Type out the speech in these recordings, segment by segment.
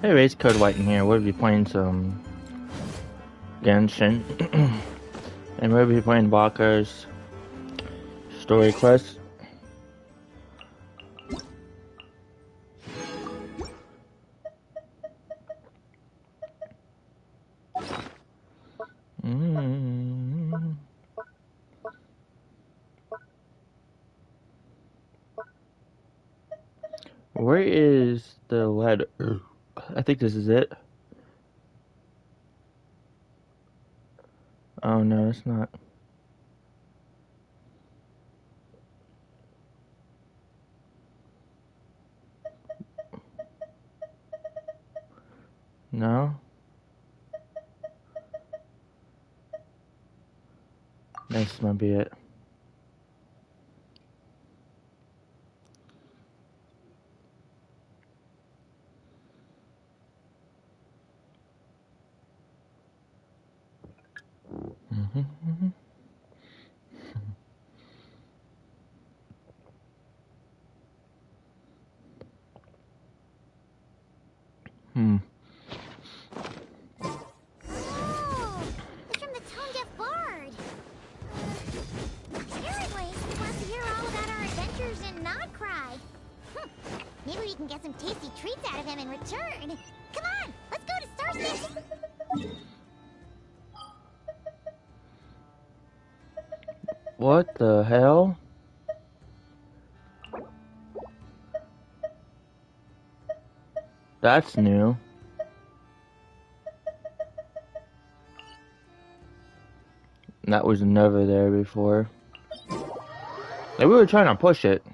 Hey, it's Code White in here. We'll be playing some Genshin. And we'll be playing Varka's story quest. Where is the letter? I think this is it. Oh no, it's not. No? This might be it. Hmm. Oh, it's from the Tone Deaf Bard. Apparently, he wants to hear all about our adventures in Nodcry. Maybe we can get some tasty treats out of him in return. Come on, let's go to Star Station. What the hell? That's new. That was never there before. Like, we were trying to push it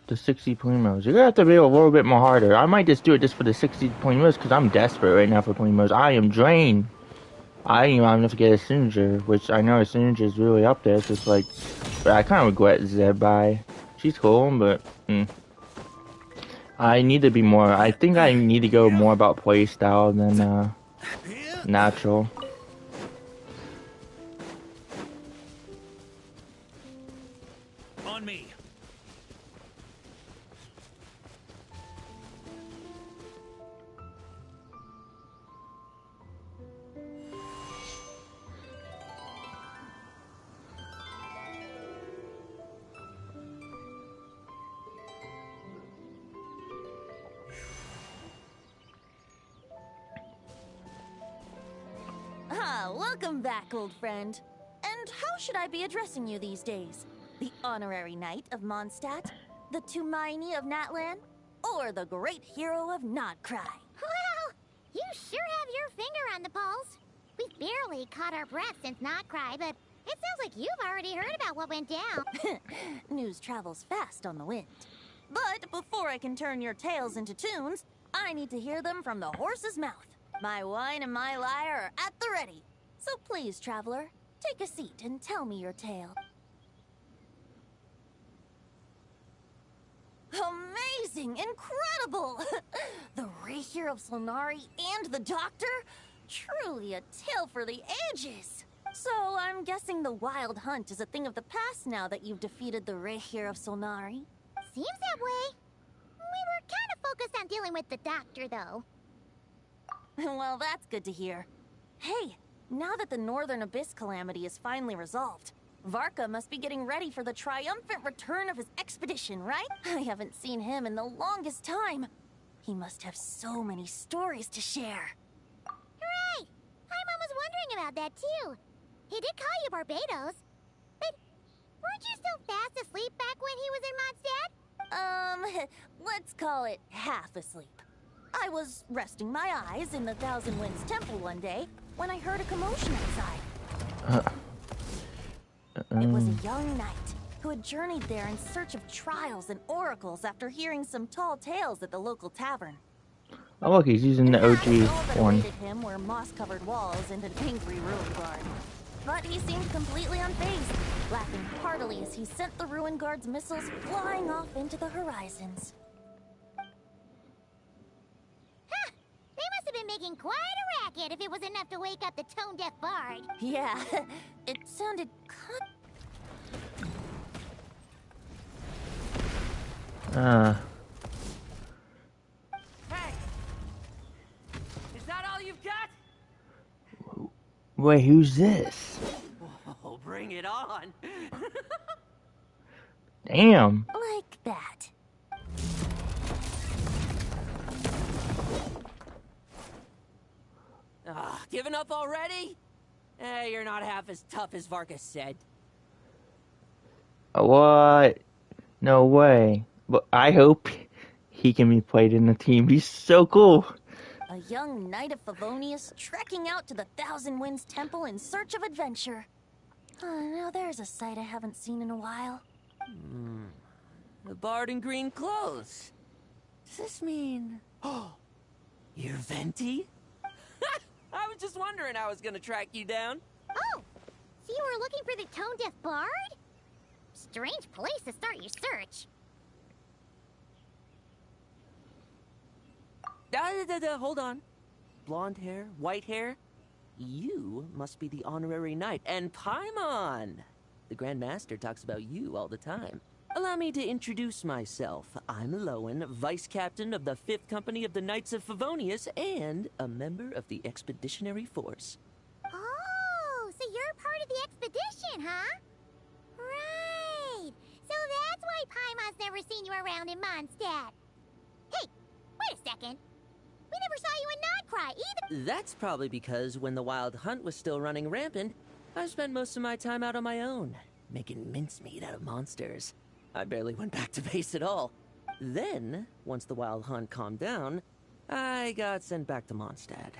to 60 Primos. You're gonna have to be a little bit more harder. I might just do it just for the 60 Primos because I'm desperate right now for Primos. I am drained. I didn't even have to get a Signature, which I know a Signature is really up there. So it's like, but I kind of regret Zebai. She's cool, but I need to be more. I think I need to go more about playstyle than natural. On me. Welcome back, old friend. And how should I be addressing you these days? The honorary knight of Mondstadt? The Tumaini of Natlan? Or the great hero of Nodcry? Well, you sure have your finger on the pulse. We've barely caught our breath since Nodcry, but it sounds like you've already heard about what went down. News travels fast on the wind. But before I can turn your tales into tunes, I need to hear them from the horse's mouth. My wine and my lyre are at the ready. So please, traveler, take a seat and tell me your tale. Amazing! Incredible! The Rapier of Solnari and the Doctor? Truly a tale for the ages! So I'm guessing the Wild Hunt is a thing of the past now that you've defeated the Rapier of Solnari? Seems that way. We were kind of focused on dealing with the Doctor, though. Well, that's good to hear. Hey, now that the Northern Abyss calamity is finally resolved, Varka must be getting ready for the triumphant return of his expedition, right? I haven't seen him in the longest time. He must have so many stories to share. Hooray! Paimon was wondering about that, too. He did call you Barbados. But weren't you still fast asleep back when he was in Mondstadt? Let's call it half asleep. I was resting my eyes in the Thousand Winds Temple one day when I heard a commotion outside. It was a young knight who had journeyed there in search of trials and oracles after hearing some tall tales at the local tavern. Oh look, he's using the OG All that one. awaited him were moss-covered walls and an angry ruin guard. But he seemed completely unfazed, laughing heartily as he sent the ruin guard's missiles flying off into the horizons. They must have been making quite a racket if it was enough to wake up the tone-deaf bard. Yeah, it sounded Hey! you've got? Wait, who's this? Oh, bring it on. Damn. Like that. Giving up already? You're not half as tough as Varka said. What? No way. But I hope he can be played in the team. He's so cool. A young knight of Favonius trekking out to the Thousand Winds Temple in search of adventure. Now there's a sight I haven't seen in a while. The bard in green clothes. Does this mean... Oh, you're Venti? I was just wondering how I was gonna track you down. Oh, so you were looking for the tone-deaf bard? Strange place to start your search. Hold on. Blonde hair, white hair. You must be the honorary knight. And Paimon! The Grand Master talks about you all the time. Allow me to introduce myself. I'm Lowen, Vice Captain of the 5th Company of the Knights of Favonius and a member of the Expeditionary Force. Oh, so you're part of the expedition, huh? Right. So that's why Paimon's never seen you around in Mondstadt. Hey, wait a second. We never saw you in Nodcry either. That's probably because when the Wild Hunt was still running rampant, I spent most of my time out on my own, making mincemeat out of monsters. I barely went back to base at all. Then, once the Wild Hunt calmed down, I got sent back to Mondstadt.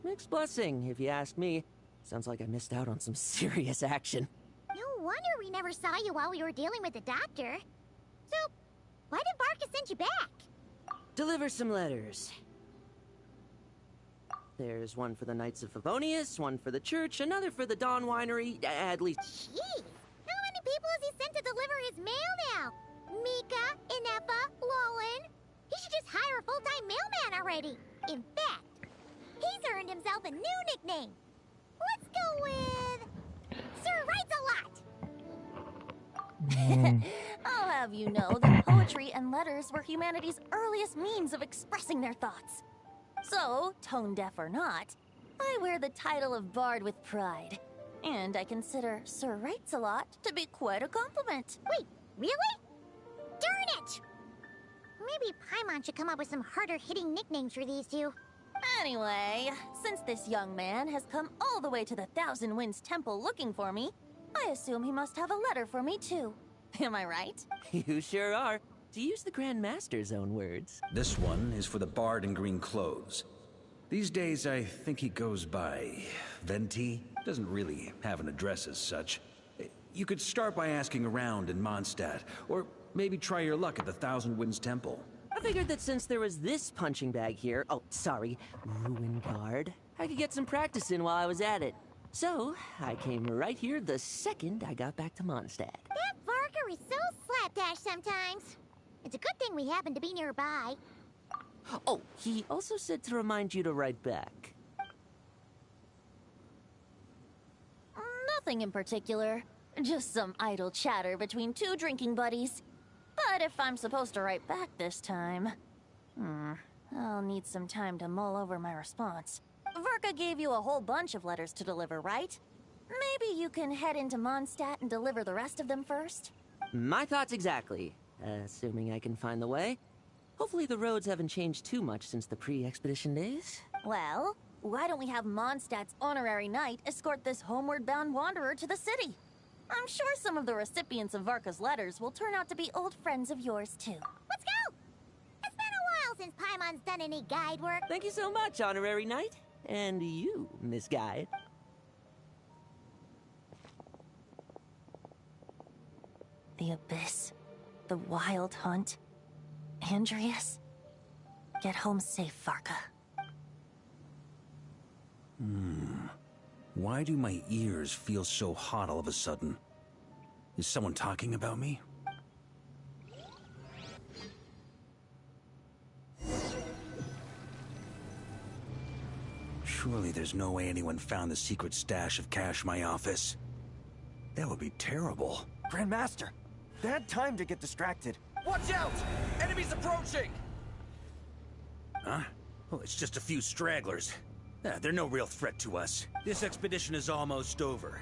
Mixed blessing, if you ask me. Sounds like I missed out on some serious action. No wonder we never saw you while we were dealing with the doctor. So, why did Varka send you back? Deliver some letters. There's one for the Knights of Favonius, one for the church, another for the Dawn Winery, at least... Jeez, how many people has he sent to deliver his mail now? Mika, Inefa, Lowen. He should just hire a full-time mailman already. In fact, he's earned himself a new nickname. Let's go with... Sir Writes-A-Lot. I'll have you know that poetry and letters were humanity's earliest means of expressing their thoughts. So, tone-deaf or not, I wear the title of Bard with pride. And I consider Sir Writes-A-Lot to be quite a compliment. Wait, really? Darn it! Maybe Paimon should come up with some harder-hitting nicknames for these two. Anyway, since this young man has come all the way to the Thousand Winds Temple looking for me, I assume he must have a letter for me too. Am I right? You sure are. To use the Grand Master's own words. This one is for the bard in green clothes. These days, I think he goes by Venti. Doesn't really have an address as such. You could start by asking around in Mondstadt, or maybe try your luck at the Thousand Winds Temple. I figured that since there was this punching bag here, ruin guard, I could get some practice in while I was at it. So, I came right here the second I got back to Mondstadt. That Varka is so slapdash sometimes. It's a good thing we happen to be nearby. Oh, he also said to remind you to write back. Nothing in particular. Just some idle chatter between two drinking buddies. But if I'm supposed to write back this time... I'll need some time to mull over my response. Varka gave you a whole bunch of letters to deliver, right? Maybe you can head into Mondstadt and deliver the rest of them first? My thoughts exactly. Assuming I can find the way. Hopefully the roads haven't changed too much since the pre-expedition days. Well, why don't we have Mondstadt's honorary knight escort this homeward-bound wanderer to the city? I'm sure some of the recipients of Varka's letters will turn out to be old friends of yours, too. Let's go! It's been a while since Paimon's done any guide work. Thank you so much, honorary knight. And you, Miss Guide. The Abyss. The Wild Hunt. Andreas. Get home safe, Varka. Why do my ears feel so hot all of a sudden? Is someone talking about me? Surely there's no way anyone found the secret stash of cash in my office. That would be terrible. Grandmaster, bad time to get distracted. Watch out! Enemies approaching! Huh? Well, it's just a few stragglers. They're no real threat to us. This expedition is almost over.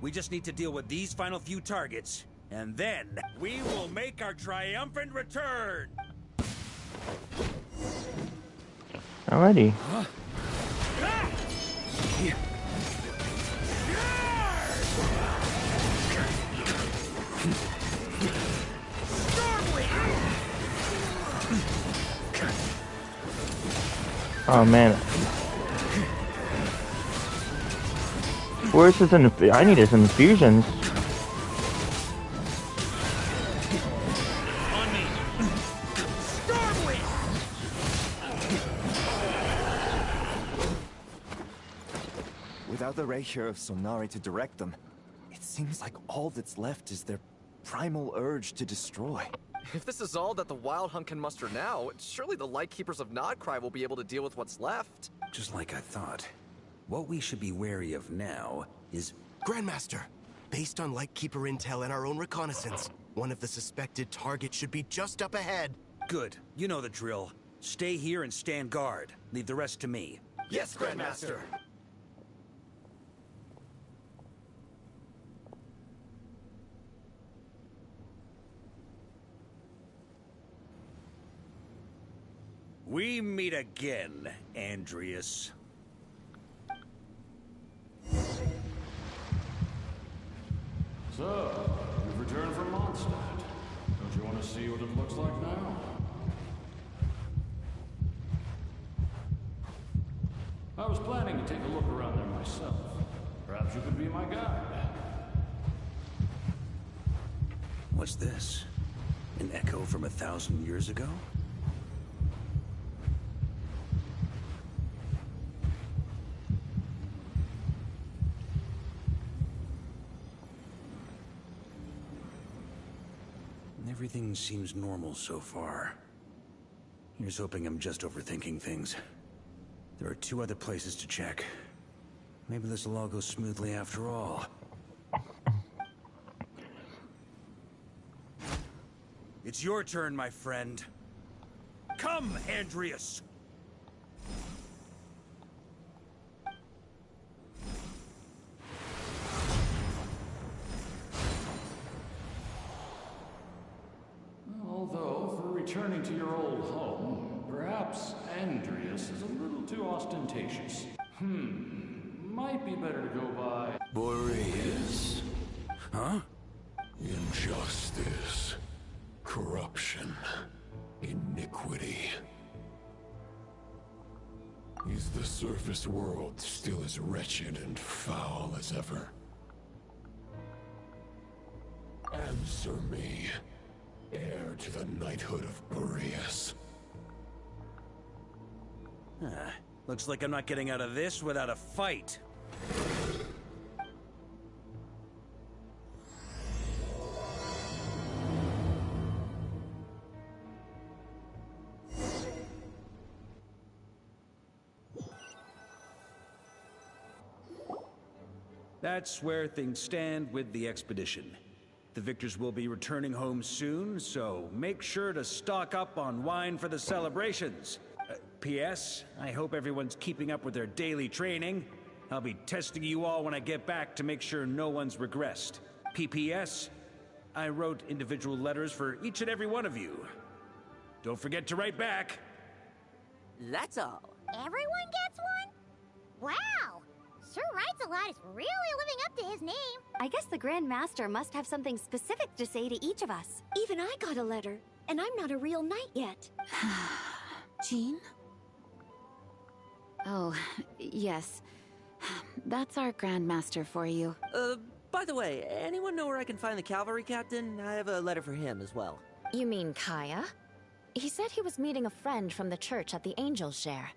We just need to deal with these final few targets, and then we will make our triumphant return! Alrighty. Oh man. Where's this I needed some infusions. Without the erasure of Sonari to direct them, it seems like all that's left is their primal urge to destroy. If this is all that the Wild Hunt can muster now, surely the Lightkeepers of Nodcry will be able to deal with what's left. Just like I thought. What we should be wary of now is... Grandmaster, based on Lightkeeper intel and our own reconnaissance, one of the suspected targets should be just up ahead. Good. You know the drill. Stay here and stand guard. Leave the rest to me. Yes, Grandmaster! We meet again, Andreas. So, you've returned from Mondstadt. Don't you want to see what it looks like now? I was planning to take a look around there myself. Perhaps you could be my guide. What's this? An echo from 1,000 years ago? Everything seems normal so far. Here's hoping I'm just overthinking things. There are 2 other places to check. Maybe this will all go smoothly after all. It's your turn, my friend. Come, Andreas! Although, for returning to your old home, perhaps Andreas is a little too ostentatious. Might be better to go by... Boreas. Huh? Injustice. Corruption. Iniquity. Is the surface world still as wretched and foul as ever? Answer me. Heir to the knighthood of Boreas. Looks like I'm not getting out of this without a fight. That's where things stand with the expedition. The victors will be returning home soon, so make sure to stock up on wine for the celebrations. P.S. I hope everyone's keeping up with their daily training. I'll be testing you all when I get back to make sure no one's regressed. P.P.S. I wrote individual letters for each and every one of you. Don't forget to write back. That's all. Everyone gets one? Wow! Sir Writes-A-Lot is really living up to his name. I guess the Grand Master must have something specific to say to each of us. Even I got a letter, and I'm not a real knight yet. Jean? Oh, yes. That's our Grand Master for you. By the way, anyone know where I can find the cavalry captain? I have a letter for him as well. You mean Kaya? He said he was meeting a friend from the church at the Angel Share.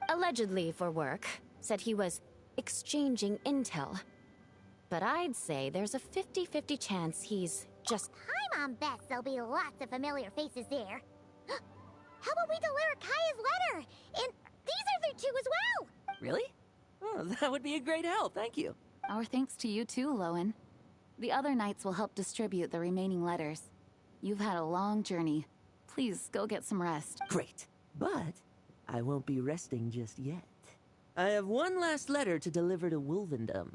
Allegedly for work. Said he was exchanging intel. But I'd say there's a 50-50 chance he's just... I'm on bets there'll be lots of familiar faces there. How about we deliver Kaya's letter? And these are there too as well! Really? Oh, that would be a great help, thank you. Our thanks to you too, Lowen. The other knights will help distribute the remaining letters. You've had a long journey. Please go get some rest. Great. But I won't be resting just yet. I have one last letter to deliver to Wolvendom.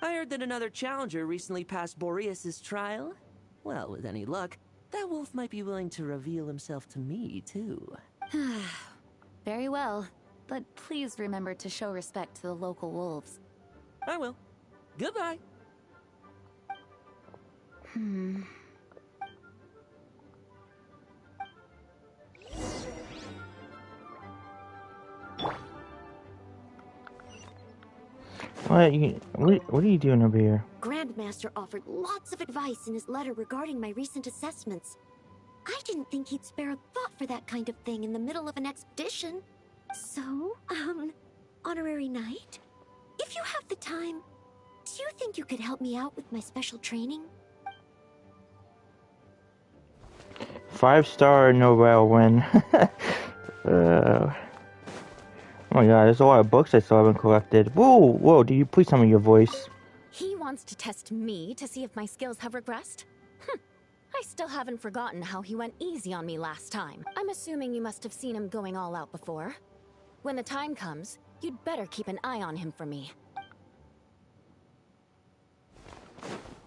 I heard that another challenger recently passed Boreas's trial. Well, with any luck, that wolf might be willing to reveal himself to me, too. Very well, but please remember to show respect to the local wolves. I will. Goodbye. What are you doing over here? Grandmaster offered lots of advice in his letter regarding my recent assessments. I didn't think he'd spare a thought for that kind of thing in the middle of an expedition. So, Honorary Knight, if you have the time, do you think you could help me out with my special training? 5-star Nobel win. Oh my god, there's a lot of books I still haven't collected. Whoa, do you please tell me your voice? He wants to test me to see if my skills have regressed? I still haven't forgotten how he went easy on me last time. I'm assuming you must have seen him going all out before. When the time comes, you'd better keep an eye on him for me.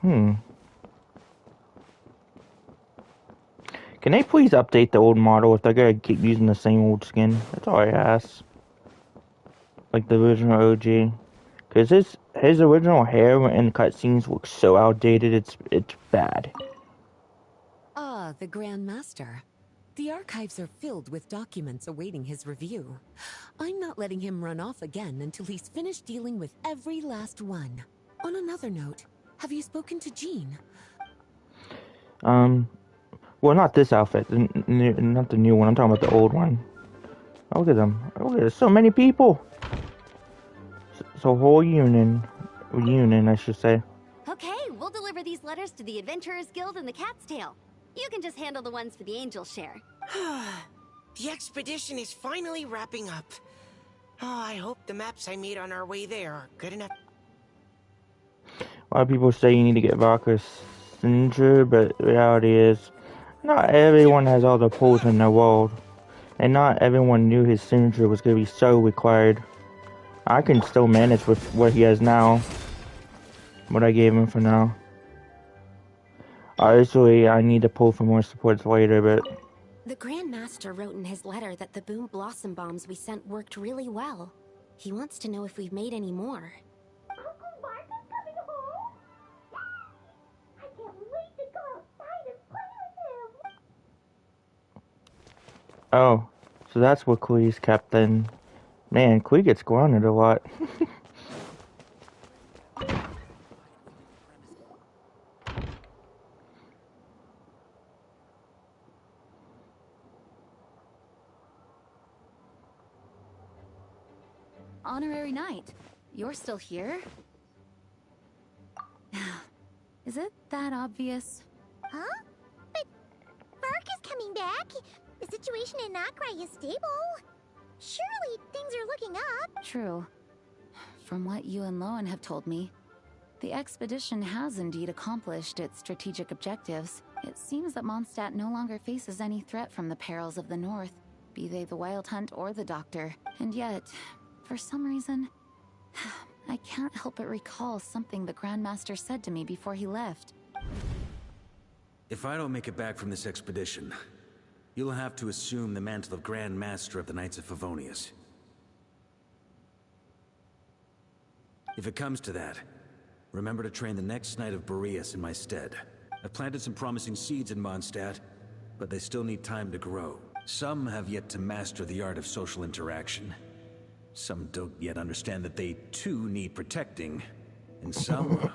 Can they please update the old model if they're gonna keep using the same old skin? That's all I ask. Like the original OG. Because his original hair in cutscenes looks so outdated, it's bad. Ah, the Grand Master. The archives are filled with documents awaiting his review. I'm not letting him run off again until he's finished dealing with every last one. On another note, have you spoken to Jean? Well, not this outfit, not the new one. I'm talking about the old one. Oh, look at them. Oh, there's so many people. So whole reunion, I should say. Okay, we'll deliver these letters to the Adventurers Guild and the Cat's Tail. You can just handle the ones for the Angel Share. The expedition is finally wrapping up. Oh, I hope the maps I made on our way there are good enough. A lot of people say you need to get varka's signature, but the reality is, not everyone has all the pulls in the world. And not everyone knew his signature was going to be so required. I can still manage with what he has now. What I gave him for now. Obviously, I need to pull for more supports later, but... The Grand Master wrote in his letter that the Boom Blossom bombs we sent worked really well. He wants to know if we've made any more. Uncle Mark is coming home? I can't wait to go outside and play with him. Oh, so that's what Klee's kept then. Man, Klee gets grounded a lot. Honorary Knight, you're still here? Is it that obvious? Huh? But Varka's coming back. The situation in Nokrai is stable. Surely things are looking up. True. From what you and Lowen have told me, the expedition has indeed accomplished its strategic objectives. It seems that Mondstadt no longer faces any threat from the perils of the North, be they the Wild Hunt or the Doctor. And yet, for some reason, I can't help but recall something the Grandmaster said to me before he left. If I don't make it back from this expedition, you'll have to assume the mantle of Grand Master of the Knights of Favonius. If it comes to that, remember to train the next Knight of Boreas in my stead. I've planted some promising seeds in Mondstadt, but they still need time to grow. Some have yet to master the art of social interaction. Some don't yet understand that they too need protecting. And some,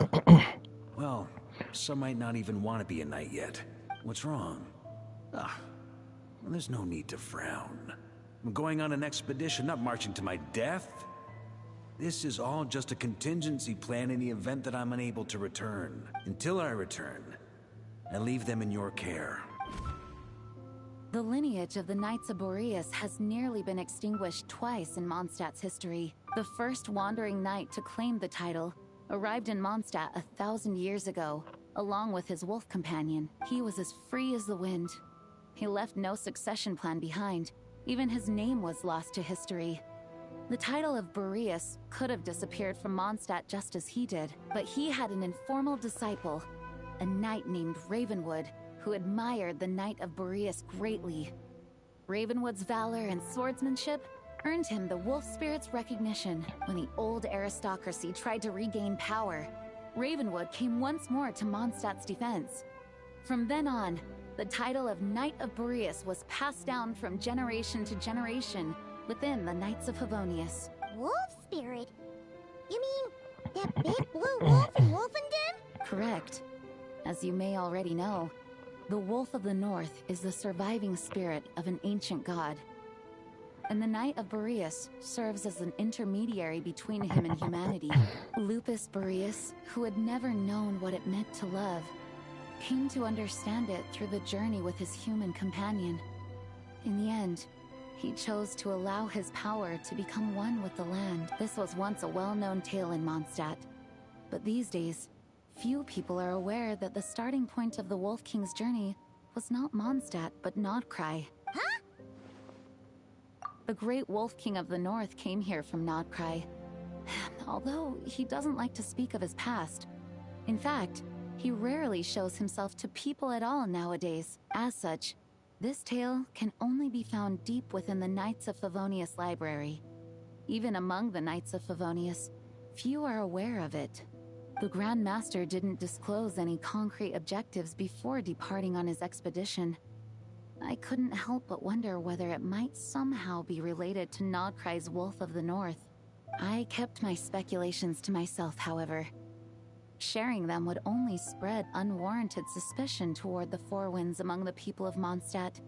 well, some might not even want to be a knight yet. What's wrong? Well, there's no need to frown. I'm going on an expedition, not marching to my death. This is all just a contingency plan in the event that I'm unable to return. Until I return, I leave them in your care. The lineage of the Knights of Boreas has nearly been extinguished twice in Mondstadt's history. The first wandering knight to claim the title arrived in Mondstadt 1,000 years ago, along with his wolf companion. He was as free as the wind. He left no succession plan behind. Even his name was lost to history. The title of Boreas could have disappeared from Mondstadt just as he did, but he had an informal disciple, a knight named Ravenwood, who admired the Knight of Boreas greatly. Ravenwood's valor and swordsmanship earned him the Wolf Spirit's recognition. When the old aristocracy tried to regain power, Ravenwood came once more to Mondstadt's defense. From then on, the title of Knight of Boreas was passed down from generation to generation within the Knights of Favonius. Wolf spirit? You mean that big blue wolf in Wolfenden? Correct. As you may already know, the Wolf of the North is the surviving spirit of an ancient god. And the Knight of Boreas serves as an intermediary between him and humanity. Lupus Boreas, who had never known what it meant to love, came to understand it through the journey with his human companion. In the end, he chose to allow his power to become one with the land. This was once a well-known tale in Mondstadt, but these days, few people are aware that the starting point of the Wolf King's journey was not Mondstadt, but Nodcry. Huh? The great Wolf King of the North came here from Nodcry, although he doesn't like to speak of his past. In fact, he rarely shows himself to people at all nowadays. As such, this tale can only be found deep within the Knights of Favonius library. Even among the Knights of Favonius, few are aware of it. The Grand Master didn't disclose any concrete objectives before departing on his expedition. I couldn't help but wonder whether it might somehow be related to Nodcry's Wolf of the North. I kept my speculations to myself, however. Sharing them would only spread unwarranted suspicion toward the Four Winds among the people of Mondstadt.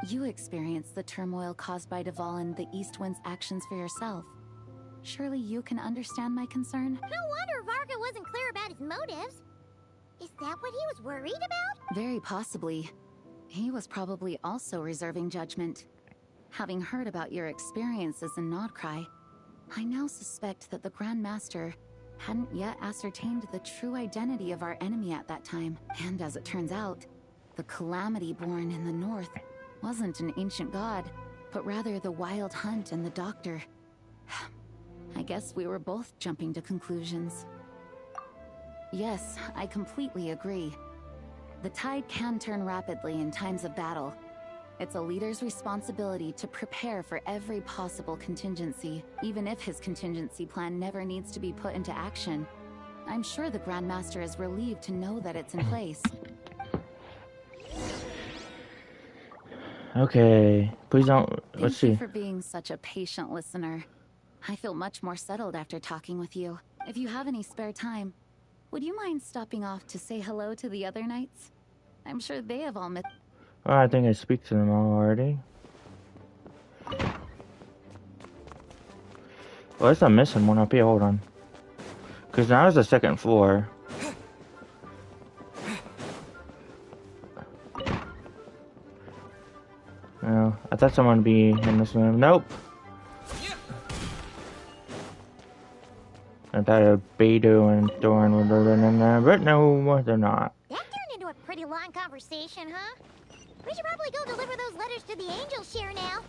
You experienced the turmoil caused by Duval and the East Wind's actions for yourself. Surely you can understand my concern? No wonder Varka wasn't clear about his motives. Is that what he was worried about? Very possibly. He was probably also reserving judgment. Having heard about your experiences in Nodcry, I now suspect that the Grand Master hadn't yet ascertained the true identity of our enemy at that time. And as it turns out, the calamity born in the north wasn't an ancient god, but rather the Wild Hunt and the Doctor. I guess we were both jumping to conclusions. Yes, I completely agree. The tide can turn rapidly in times of battle. It's a leader's responsibility to prepare for every possible contingency, even if his contingency plan never needs to be put into action. I'm sure the Grand Master is relieved to know that it's in place. Okay, please don't. Let's see. Thank you for being such a patient listener. I feel much more settled after talking with you. If you have any spare time, would you mind stopping off to say hello to the other knights? I'm sure they have all met. Oh, I think I speak to them already. Well, I'm missing one up here. Hold on. Because now it's the second floor. Oh, I thought someone would be in this room. Nope. I thought a Beidou and Thorn would have been in there, but no, they're not. That turned into a pretty long conversation, huh? We should probably go deliver those letters to the Angel Share now.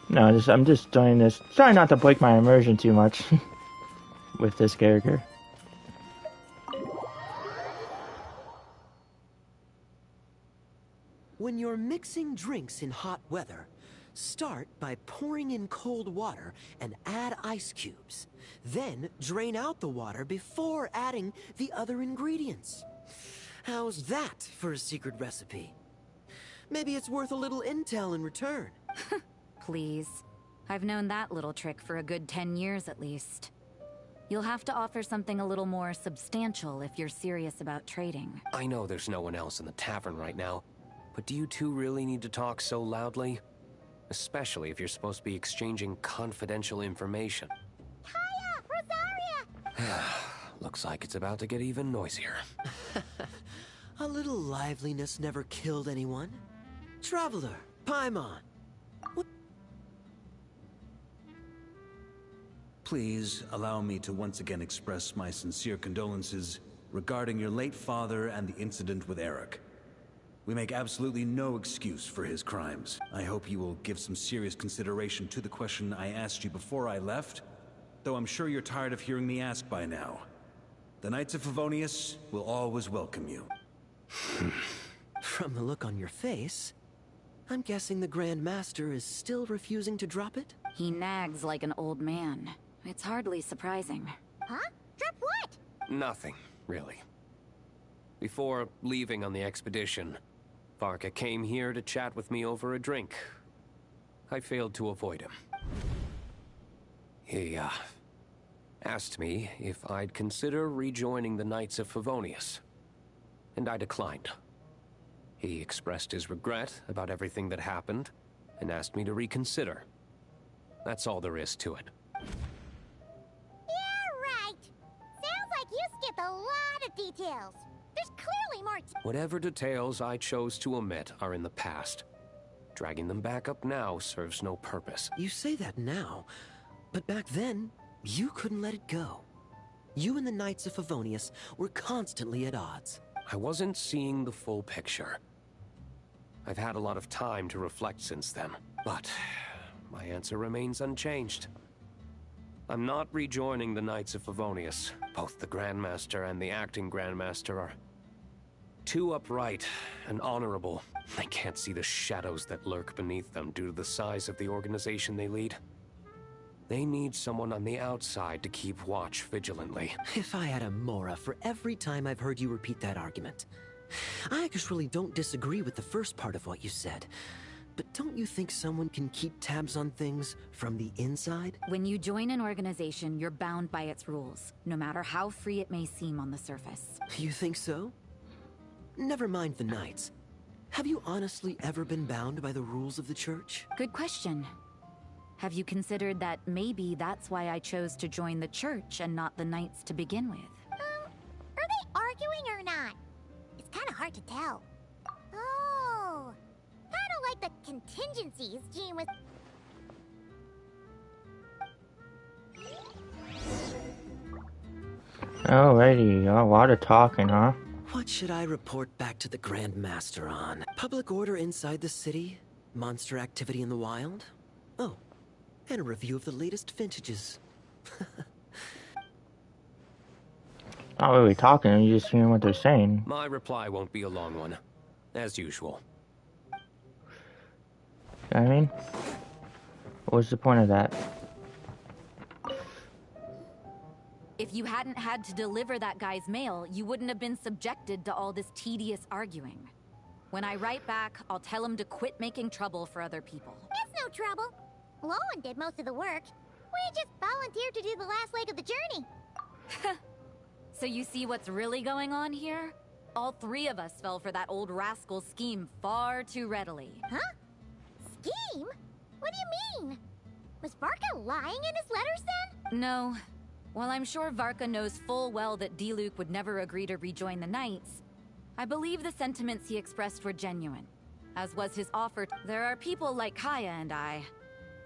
No, I'm just doing this. Trying not to break my immersion too much with this character. When you're mixing drinks in hot weather, start by pouring in cold water and add ice cubes. Then drain out the water before adding the other ingredients. How's that for a secret recipe? Maybe it's worth a little intel in return. Please. I've known that little trick for a good 10 years at least. You'll have to offer something a little more substantial if you're serious about trading. I know there's no one else in the tavern right now, but do you two really need to talk so loudly? Especially if you're supposed to be exchanging confidential information. Hiya, Rosaria! Looks like it's about to get even noisier. A little liveliness never killed anyone. Traveler, Paimon. Please allow me to once again express my sincere condolences regarding your late father and the incident with Eric. We make absolutely no excuse for his crimes. I hope you will give some serious consideration to the question I asked you before I left, though I'm sure you're tired of hearing me ask by now. The Knights of Favonius will always welcome you. From the look on your face, I'm guessing the Grand Master is still refusing to drop it? He nags like an old man. It's hardly surprising. Huh? Drop what? Nothing, really. Before leaving on the expedition, Varka came here to chat with me over a drink. I failed to avoid him. He, asked me if I'd consider rejoining the Knights of Favonius, and I declined. He expressed his regret about everything that happened, and asked me to reconsider. That's all there is to it. You skipped a lot of details. There's clearly more Whatever details I chose to omit are in the past. Dragging them back up now serves no purpose. You say that now, but back then, you couldn't let it go. You and the Knights of Favonius were constantly at odds. I wasn't seeing the full picture. I've had a lot of time to reflect since then, but my answer remains unchanged. I'm not rejoining the Knights of Favonius. Both the Grandmaster and the acting Grandmaster are too upright and honorable. I can't see the shadows that lurk beneath them due to the size of the organization they lead. They need someone on the outside to keep watch vigilantly. If I had a Mora for every time I've heard you repeat that argument. I actually don't disagree with the first part of what you said. But don't you think someone can keep tabs on things from the inside? When you join an organization, you're bound by its rules, no matter how free it may seem on the surface. You think so? Never mind the Knights. Have you honestly ever been bound by the rules of the Church? Good question. Have you considered that maybe that's why I chose to join the Church and not the Knights to begin with? Are they arguing or not? It's kind of hard to tell. Oh, kind of like the contingencies Jean was... Alrighty, a lot of talking, huh? What should I report back to the Grand Master on? Public order inside the city? Monster activity in the wild? Oh, and a review of the latest vintages. Not really talking, you're just hearing what they're saying. My reply won't be a long one, as usual. I mean, what's the point of that? If you hadn't had to deliver that guy's mail, you wouldn't have been subjected to all this tedious arguing. When I write back, I'll tell him to quit making trouble for other people. It's no trouble. Lowen did most of the work. We just volunteered to do the last leg of the journey. So you see what's really going on here? All three of us fell for that old rascal's scheme far too readily. Huh? Scheme? What do you mean? Was Varka lying in his letters then? No. While I'm sure Varka knows full well that Diluc would never agree to rejoin the Knights, I believe the sentiments he expressed were genuine, as was his offer. There are people like Kaya and I,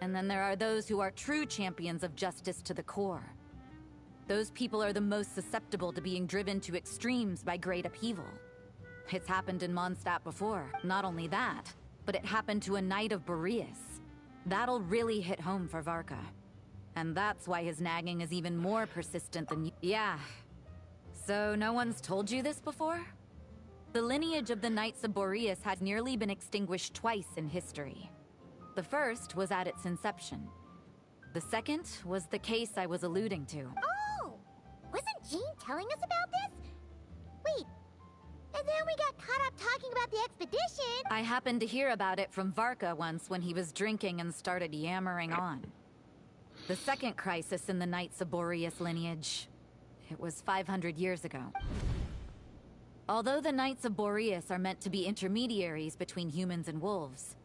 and then there are those who are true champions of justice to the core. Those people are the most susceptible to being driven to extremes by great upheaval. It's happened in Mondstadt before. Not only that, but it happened to a Knight of Boreas. That'll really hit home for Varka. And that's why his nagging is even more persistent than you. Yeah. So no one's told you this before? The lineage of the Knights of Boreas had nearly been extinguished twice in history. The first was at its inception. The second was the case I was alluding to. Oh! Wasn't Jean telling us about this? Wait, and then we got caught up talking about the expedition. I happened to hear about it from Varka once when he was drinking and started yammering on. The second crisis in the Knights of Boreas lineage. It was 500 years ago. Although the Knights of Boreas are meant to be intermediaries between humans and wolves,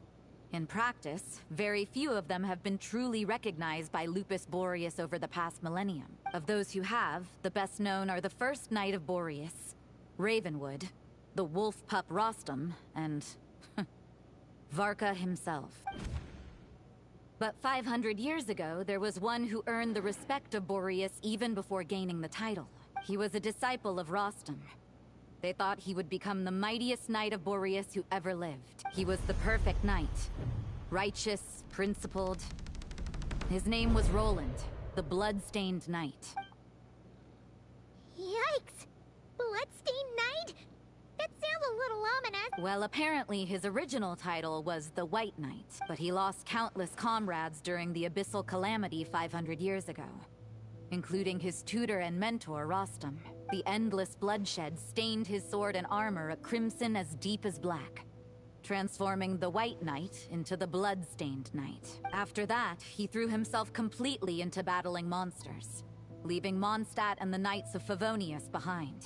in practice, very few of them have been truly recognized by Lupus Boreas over the past millennium. Of those who have, the best known are the first Knight of Boreas, Ravenwood, the wolf pup Rostam, and Varka himself. But 500 years ago, there was one who earned the respect of Boreas even before gaining the title. He was a disciple of Rostam. They thought he would become the mightiest knight of Boreas who ever lived. He was the perfect knight. Righteous, principled. His name was Roland, the blood-stained knight. Yikes! Bloodstained Knight? That sounds a little ominous. Well, apparently his original title was the White Knight, but he lost countless comrades during the Abyssal Calamity 500 years ago, including his tutor and mentor, Rostam. The endless bloodshed stained his sword and armor a crimson as deep as black, transforming the White Knight into the Blood-Stained Knight. After that, he threw himself completely into battling monsters, leaving Mondstadt and the Knights of Favonius behind.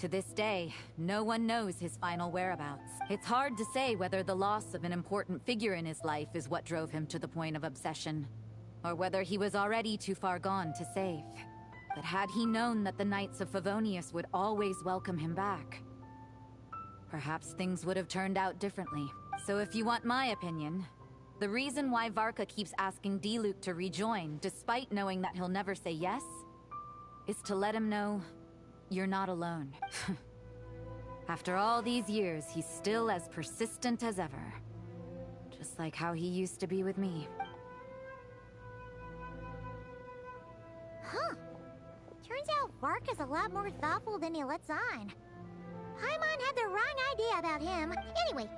To this day, no one knows his final whereabouts. It's hard to say whether the loss of an important figure in his life is what drove him to the point of obsession, or whether he was already too far gone to save. But had he known that the Knights of Favonius would always welcome him back, perhaps things would have turned out differently. So if you want my opinion, the reason why Varka keeps asking Diluc to rejoin, despite knowing that he'll never say yes, is to let him know you're not alone. After all these years, he's still as persistent as ever. Just like how he used to be with me. Huh. Turns out Varka's a lot more thoughtful than he lets on. Paimon had the wrong idea about him. Anyway,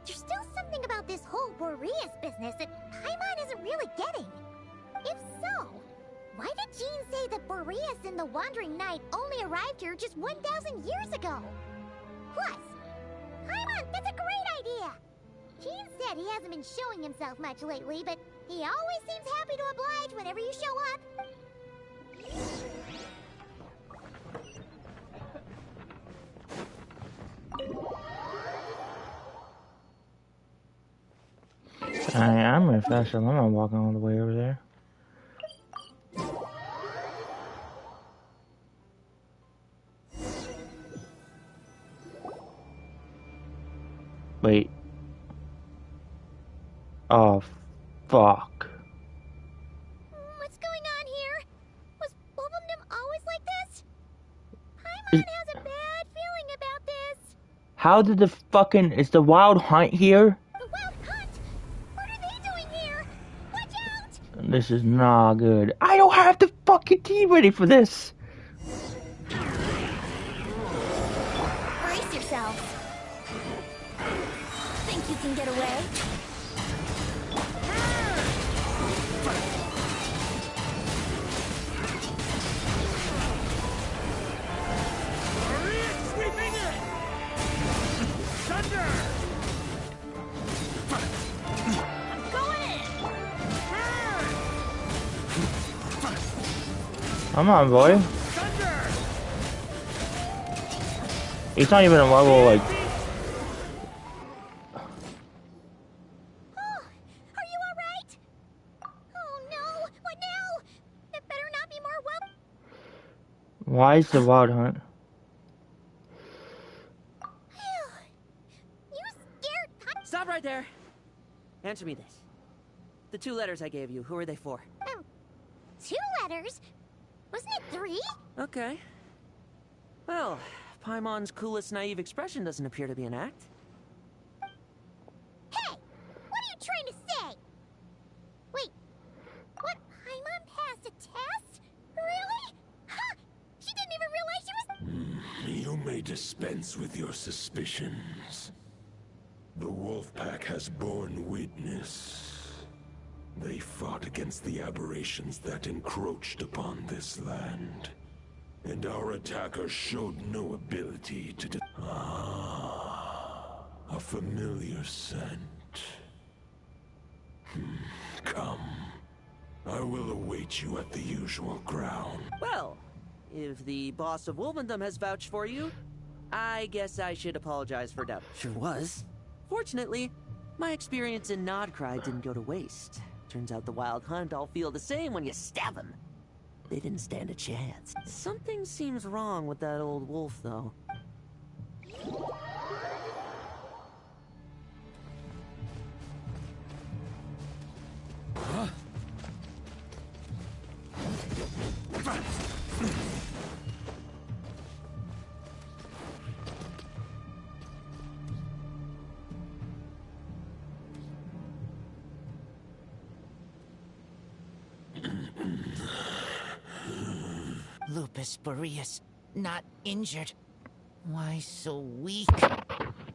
there's still something about this whole Boreas business that Paimon isn't really getting. If so, why did Jean say that Boreas and the Wandering Knight only arrived here just 1,000 years ago? Plus, Paimon, that's a great idea! Jean said he hasn't been showing himself much lately, but he always seems happy to oblige whenever you show up. I'm really fast, so I'm not walking all the way over there. Wait. Oh, fuck. What's going on here? Was Wolfendom always like this? Paimon has a bad feeling about this. How did the fucking... Is the Wild Hunt here? The Wild Hunt? What are they doing here? Watch out! This is not good. I don't have the fucking team ready for this. Brace yourselves. Think you can get away? Come on, boy. He's not even a level, like... Oh, are you alright? Oh no, what now? It better not be more Why is the Wild Hunt? You scared... Stop right there! Answer me this. The 2 letters I gave you, who are they for? 2 letters? Wasn't it 3? Okay. Well, Paimon's coolest naive expression doesn't appear to be an act. Hey! What are you trying to say? Wait, what? Paimon passed a test? Really? Huh! She didn't even realize she was... You may dispense with your suspicions. The Wolfpack has borne witness. They fought against the aberrations that encroached upon this land. And our attackers showed no ability to a familiar scent. Come. I will await you at the usual ground. Well, if the boss of Wolfendom has vouched for you, I guess I should apologize for doubting. Sure was. Fortunately, my experience in Nodcry didn't go to waste. Turns out the Wild Hunt all feel the same when you stab them. They didn't stand a chance. Something seems wrong with that old wolf, though. Lupus Boreas, not injured. Why so weak?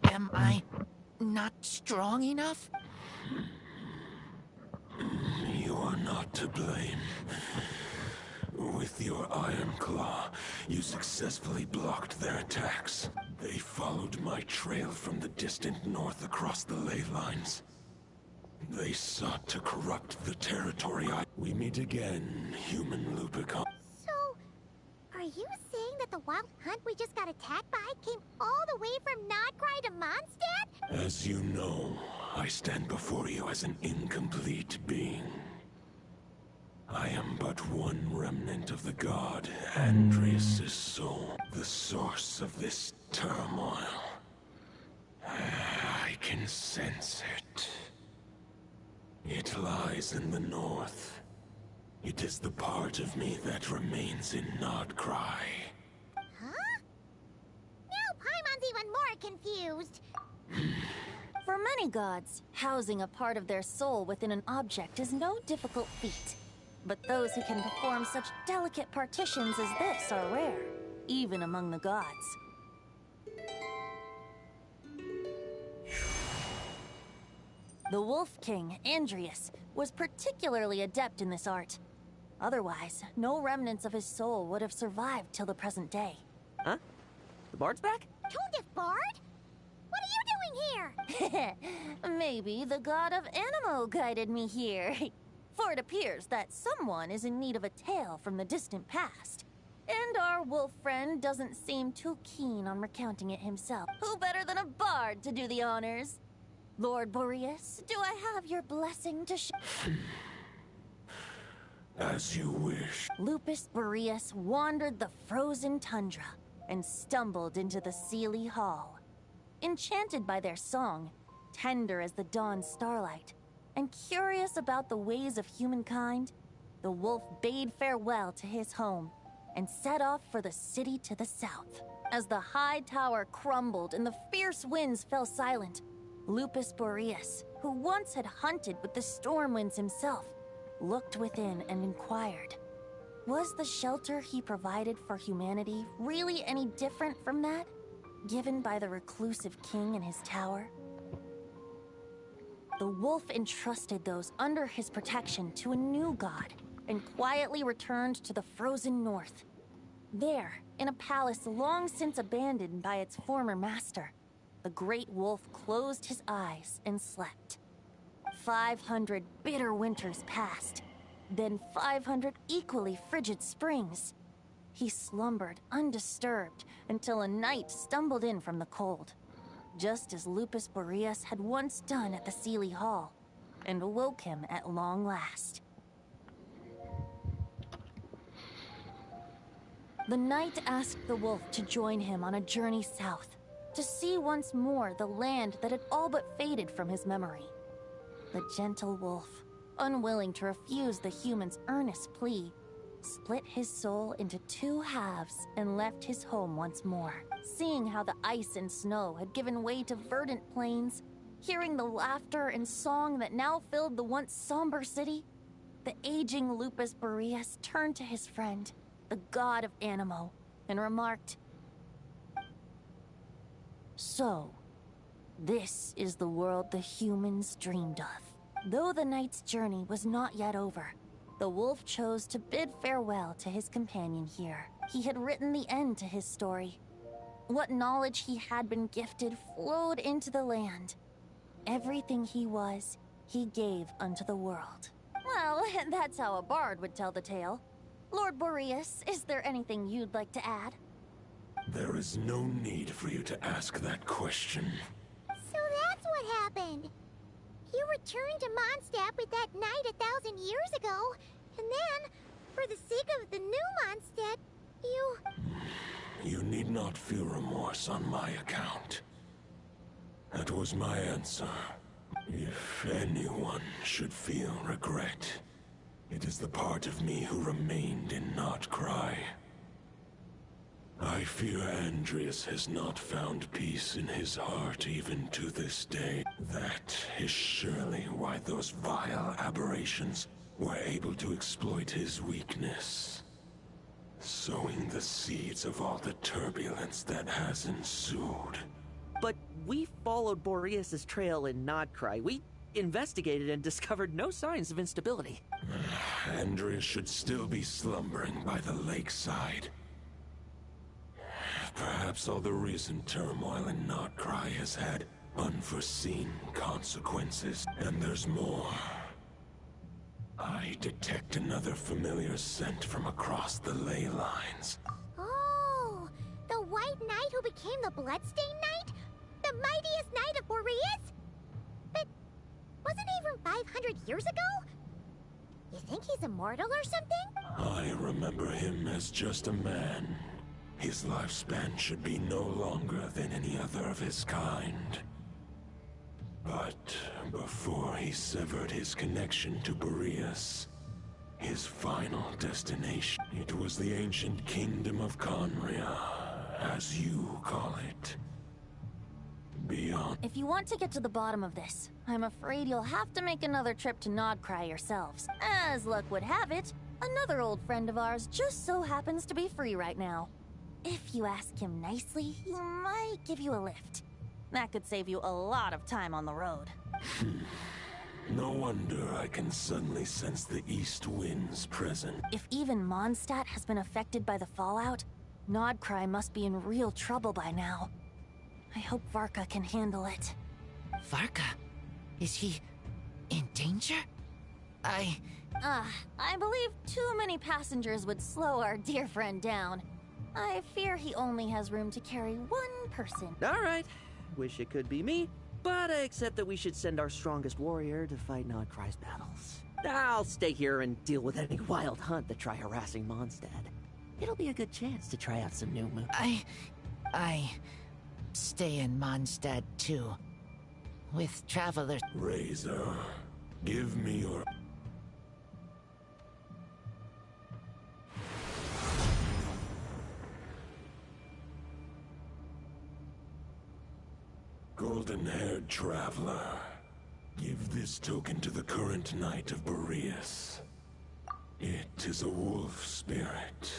Am I not strong enough? You are not to blame. With your Iron Claw, you successfully blocked their attacks. They followed my trail from the distant north across the ley lines. They sought to corrupt the territory We meet again, human Lupicon. So, are you saying that the wild hunt we just got attacked by came all the way from Nodcry to Mondstadt? As you know, I stand before you as an incomplete being. I am but one remnant of the god, Andreas' soul, the source of this turmoil. I can sense it. It lies in the north. It is the part of me that remains in Nodcry. Huh? Now Paimon's even more confused. For many gods, housing a part of their soul within an object is no difficult feat. But those who can perform such delicate partitions as this are rare, even among the gods. The Wolf King, Andreas, was particularly adept in this art. Otherwise, no remnants of his soul would have survived till the present day. Huh? The bard's back? Told Bard? What are you doing here? Maybe the god of Animo guided me here. For it appears that someone is in need of a tale from the distant past. And our wolf friend doesn't seem too keen on recounting it himself. Who better than a bard to do the honors? Lord Boreas, do I have your blessing to As you wish. Lupus Boreas wandered the frozen tundra and stumbled into the Seelie Hall. Enchanted by their song, tender as the dawn starlight, and curious about the ways of humankind, the wolf bade farewell to his home and set off for the city to the south. As the high tower crumbled and the fierce winds fell silent, Lupus Boreas, who once had hunted with the storm winds himself, looked within and inquired, was the shelter he provided for humanity really any different from that given by the reclusive king in his tower? The wolf entrusted those under his protection to a new god and quietly returned to the frozen north. There, in a palace long since abandoned by its former master, the great wolf closed his eyes and slept. 500 bitter winters passed, then 500 equally frigid springs. He slumbered undisturbed until a night stumbled in from the cold, just as Lupus Boreas had once done at the Seelie Hall, and awoke him at long last. The knight asked the wolf to join him on a journey south, to see once more the land that had all but faded from his memory. The gentle wolf, unwilling to refuse the human's earnest plea, split his soul into two halves and left his home once more. Seeing how the ice and snow had given way to verdant plains, hearing the laughter and song that now filled the once somber city, the aging Lupus Boreas turned to his friend, the god of Animo, and remarked, "So, this is the world the humans dreamed of." Though the knight's journey was not yet over, the wolf chose to bid farewell to his companion here. He had written the end to his story. What knowledge he had been gifted flowed into the land. Everything he was, he gave unto the world. Well, that's how a bard would tell the tale. Lord Boreas, is there anything you'd like to add? There is no need for you to ask that question. So that's what happened. You returned to Mondstadt with that knight 1,000 years ago, and then, for the sake of the new Mondstadt, you... You need not feel remorse on my account. That was my answer. If anyone should feel regret, it is the part of me who remained in Nodcry. I fear Andreas has not found peace in his heart even to this day. That is surely why those vile aberrations were able to exploit his weakness. sowing the seeds of all the turbulence that has ensued. But we followed Boreas' trail in Nodcry. We investigated and discovered no signs of instability. Andreas should still be slumbering by the lakeside. Perhaps all the recent turmoil in Nodcry has had unforeseen consequences, and there's more. I detect another familiar scent from across the ley lines. Oh, the White Knight who became the Bloodstained Knight? The mightiest knight of Boreas? But wasn't he from 500 years ago? You think he's immortal or something? I remember him as just a man. His lifespan should be no longer than any other of his kind. But before he severed his connection to Boreas, his final destination, it was the ancient kingdom of Conria, as you call it. Beyond. If you want to get to the bottom of this, I'm afraid you'll have to make another trip to Nodcry yourselves. As luck would have it, another old friend of ours just so happens to be free right now. If you ask him nicely, he might give you a lift. That could save you a lot of time on the road. No wonder I can suddenly sense the east winds present. If even Mondstadt has been affected by the fallout, Nodcry must be in real trouble by now. I hope Varka can handle it. Varka? Is he in danger? I believe too many passengers would slow our dear friend down. I fear he only has room to carry one person. All right. Wish it could be me, but I accept that we should send our strongest warrior to fight Nodcry's battles. I'll stay here and deal with any wild hunt that try harassing Mondstadt. It'll be a good chance to try out some new moves. I stay in Mondstadt too. With travelers. Razor, give me your... Golden-haired traveler, give this token to the current knight of Boreas. It is a wolf spirit.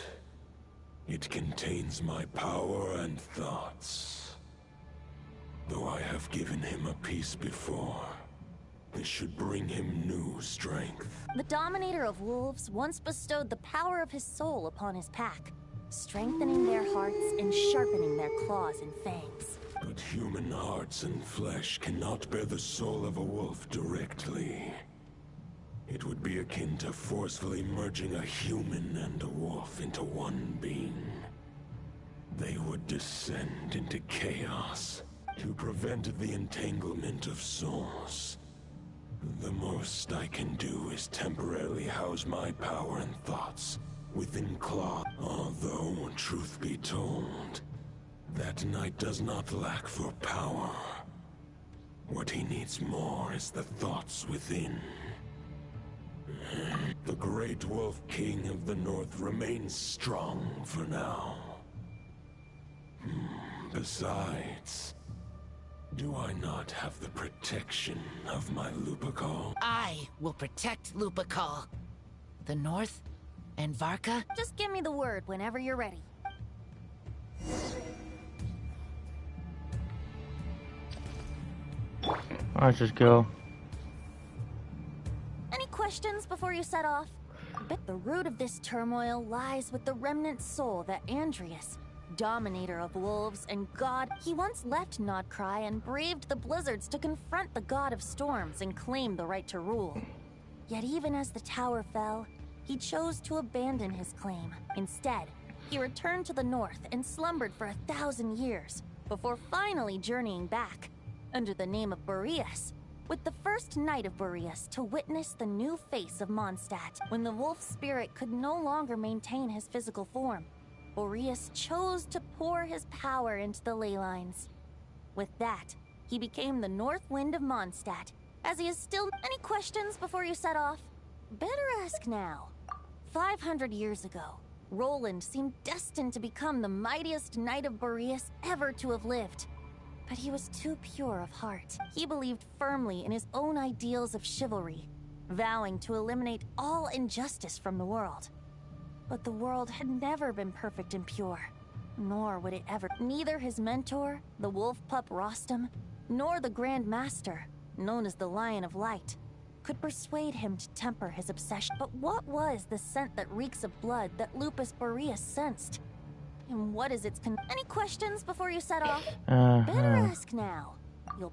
It contains my power and thoughts. Though I have given him a piece before, this should bring him new strength. The Dominator of Wolves once bestowed the power of his soul upon his pack, strengthening their hearts and sharpening their claws and fangs. But human hearts and flesh cannot bear the soul of a wolf directly. It would be akin to forcefully merging a human and a wolf into one being. They would descend into chaos to prevent the entanglement of souls. The most I can do is temporarily house my power and thoughts within Claw. Although, truth be told, that knight does not lack for power. What he needs more is the thoughts within. The Great Wolf King of the North remains strong for now. Besides, do I not have the protection of my Lupical? I will protect Lupical. The North and Varka? Just give me the word whenever you're ready. Let's just go. Any questions before you set off? But the root of this turmoil lies with the remnant soul that Andreas, Dominator of Wolves and God, he once left Nodcry and braved the blizzards to confront the God of Storms and claim the right to rule. Yet even as the tower fell, he chose to abandon his claim. Instead, he returned to the north and slumbered for 1,000 years, before finally journeying back, under the name of Boreas, with the first knight of Boreas to witness the new face of Mondstadt. When the wolf spirit could no longer maintain his physical form, Boreas chose to pour his power into the ley lines. With that, he became the North Wind of Mondstadt, as he is still... Any questions before you set off? Better ask now. 500 years ago, Roland seemed destined to become the mightiest knight of Boreas ever to have lived. But he was too pure of heart. He believed firmly in his own ideals of chivalry, vowing to eliminate all injustice from the world. But the world had never been perfect and pure. Nor would it ever. Neither his mentor, the wolf pup Rostam, nor the Grand Master, known as the Lion of Light, could persuade him to temper his obsession. But what was the scent that reeks of blood that Lupus Boreas sensed? And what is its Any questions before you set off? Better ask now.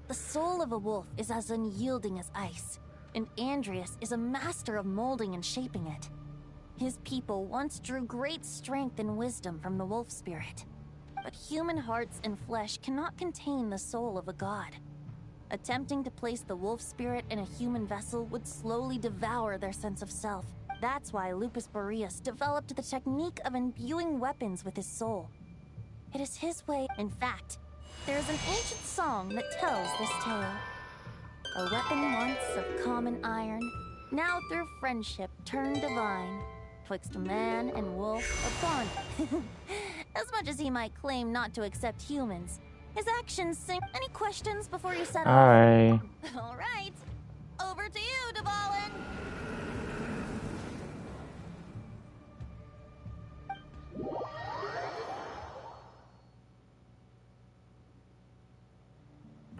The soul of a wolf is as unyielding as ice, and Andreas is a master of molding and shaping it. His people once drew great strength and wisdom from the wolf spirit. But human hearts and flesh cannot contain the soul of a god. Attempting to place the wolf spirit in a human vessel would slowly devour their sense of self. That's why Lupus Boreas developed the technique of imbuing weapons with his soul. It is his way. In fact, there is an ancient song that tells this tale. A weapon once of common iron, now through friendship turned divine. Twixt man and wolf, a bond. As much as he might claim not to accept humans, his actions sing. Any questions before you set off? All right. Over to you, Dvalin.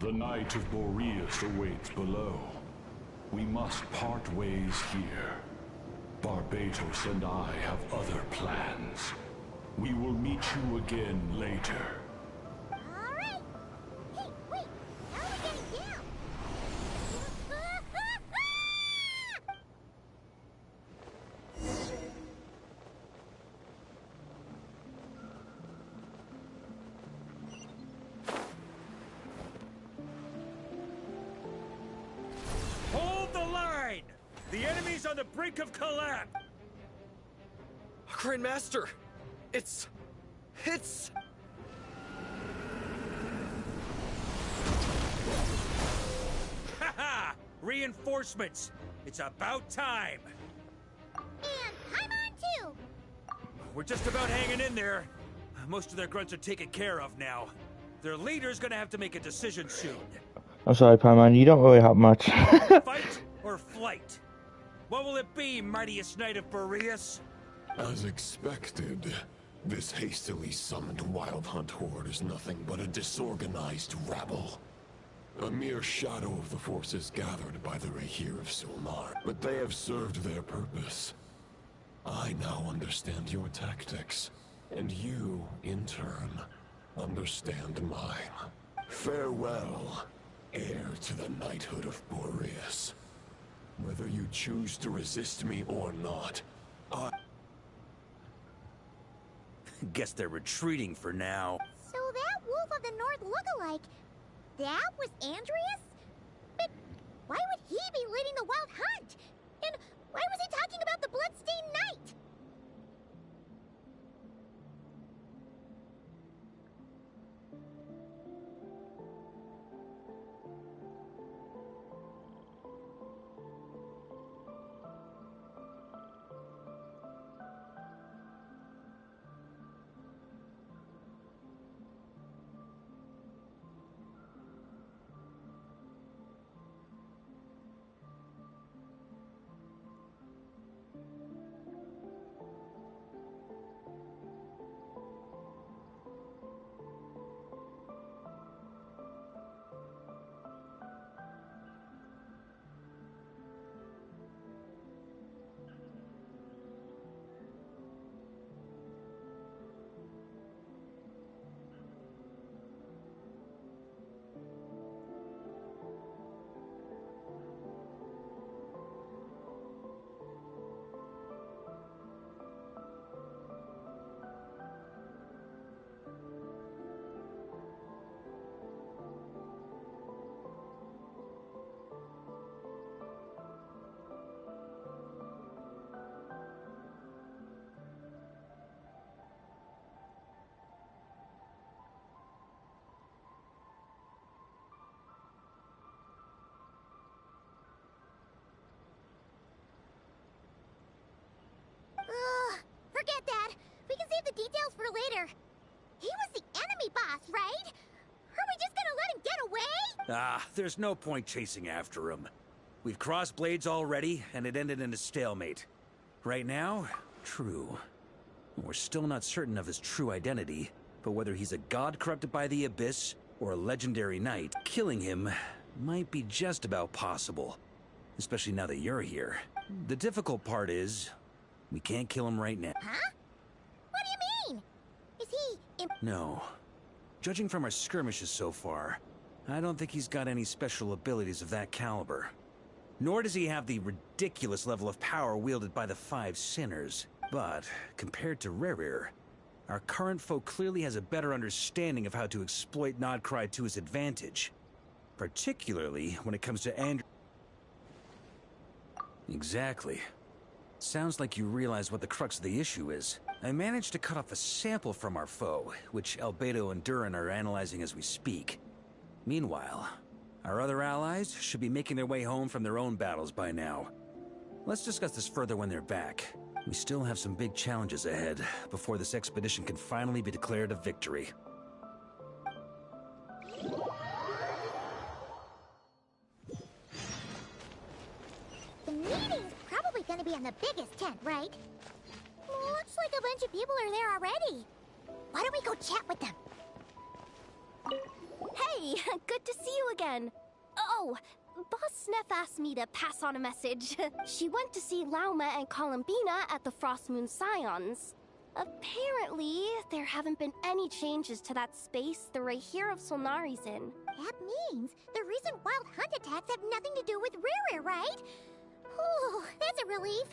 The Knight of Boreas awaits below. We must part ways here. Barbatos and I have other plans. We will meet you again later. Alright! Hey, wait! How are we getting down? Hold the line! The enemy's on the brink of collapse! Grand Master! It's... Haha! Reinforcements! It's about time! And I'm on too! We're just about hanging in there. Most of their grunts are taken care of now. Their leader's gonna have to make a decision soon. I'm sorry, Paimon, you don't really have much. Fight or flight? What will it be, mightiest Knight of Boreas? As expected, this hastily summoned Wild Hunt horde is nothing but a disorganized rabble. A mere shadow of the forces gathered by the Rahir of Sulnar. But they have served their purpose. I now understand your tactics, and you, in turn, understand mine. Farewell, heir to the knighthood of Boreas. Whether you choose to resist me or not, Guess they're retreating for now. So that Wolf of the North lookalike, that was Andreas? But why would he be leading the Wild Hunt? And why was he talking about the Bloodstained Knight? Forget that. We can save the details for later. He was the enemy boss, right? Are we just gonna let him get away? Ah, there's no point chasing after him. We've crossed blades already, and it ended in a stalemate. Right now, true. We're still not certain of his true identity, but whether he's a god corrupted by the Abyss or a legendary knight, killing him might be just about possible. Especially now that you're here. The difficult part is, we can't kill him right now. Huh? What do you mean? Is he... No. Judging from our skirmishes so far, I don't think he's got any special abilities of that caliber. Nor does he have the ridiculous level of power wielded by the Five Sinners. But, compared to Rerir, our current foe clearly has a better understanding of how to exploit Nodcry to his advantage. Particularly when it comes to Andrew. Exactly. Sounds like you realize what the crux of the issue is. I managed to cut off a sample from our foe, which Albedo and Durin are analyzing as we speak. Meanwhile, our other allies should be making their way home from their own battles by now. Let's discuss this further when they're back. We still have some big challenges ahead before this expedition can finally be declared a victory. The meeting's probably gonna be in the biggest tent, right? Looks like a bunch of people are there already. Why don't we go chat with them? Hey, good to see you again. Oh, Boss Sneff asked me to pass on a message. She went to see Lauma and Columbina at the Frostmoon Scions. Apparently, there haven't been any changes to that space the Rayhir of Solnari's in. That means the recent wild hunt attacks have nothing to do with Rerir, right? Whew, that's a relief.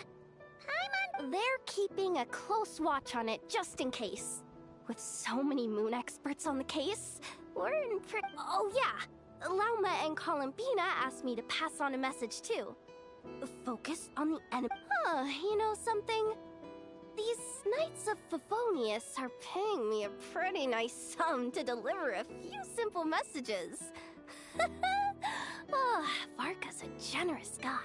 Paimon? They're keeping a close watch on it just in case. With so many moon experts on the case, we're in Oh yeah, Lauma and Columbina asked me to pass on a message too. Focus on the enemy. Huh, you know something? These Knights of Favonius are paying me a pretty nice sum to deliver a few simple messages. Oh, Varka's a generous guy.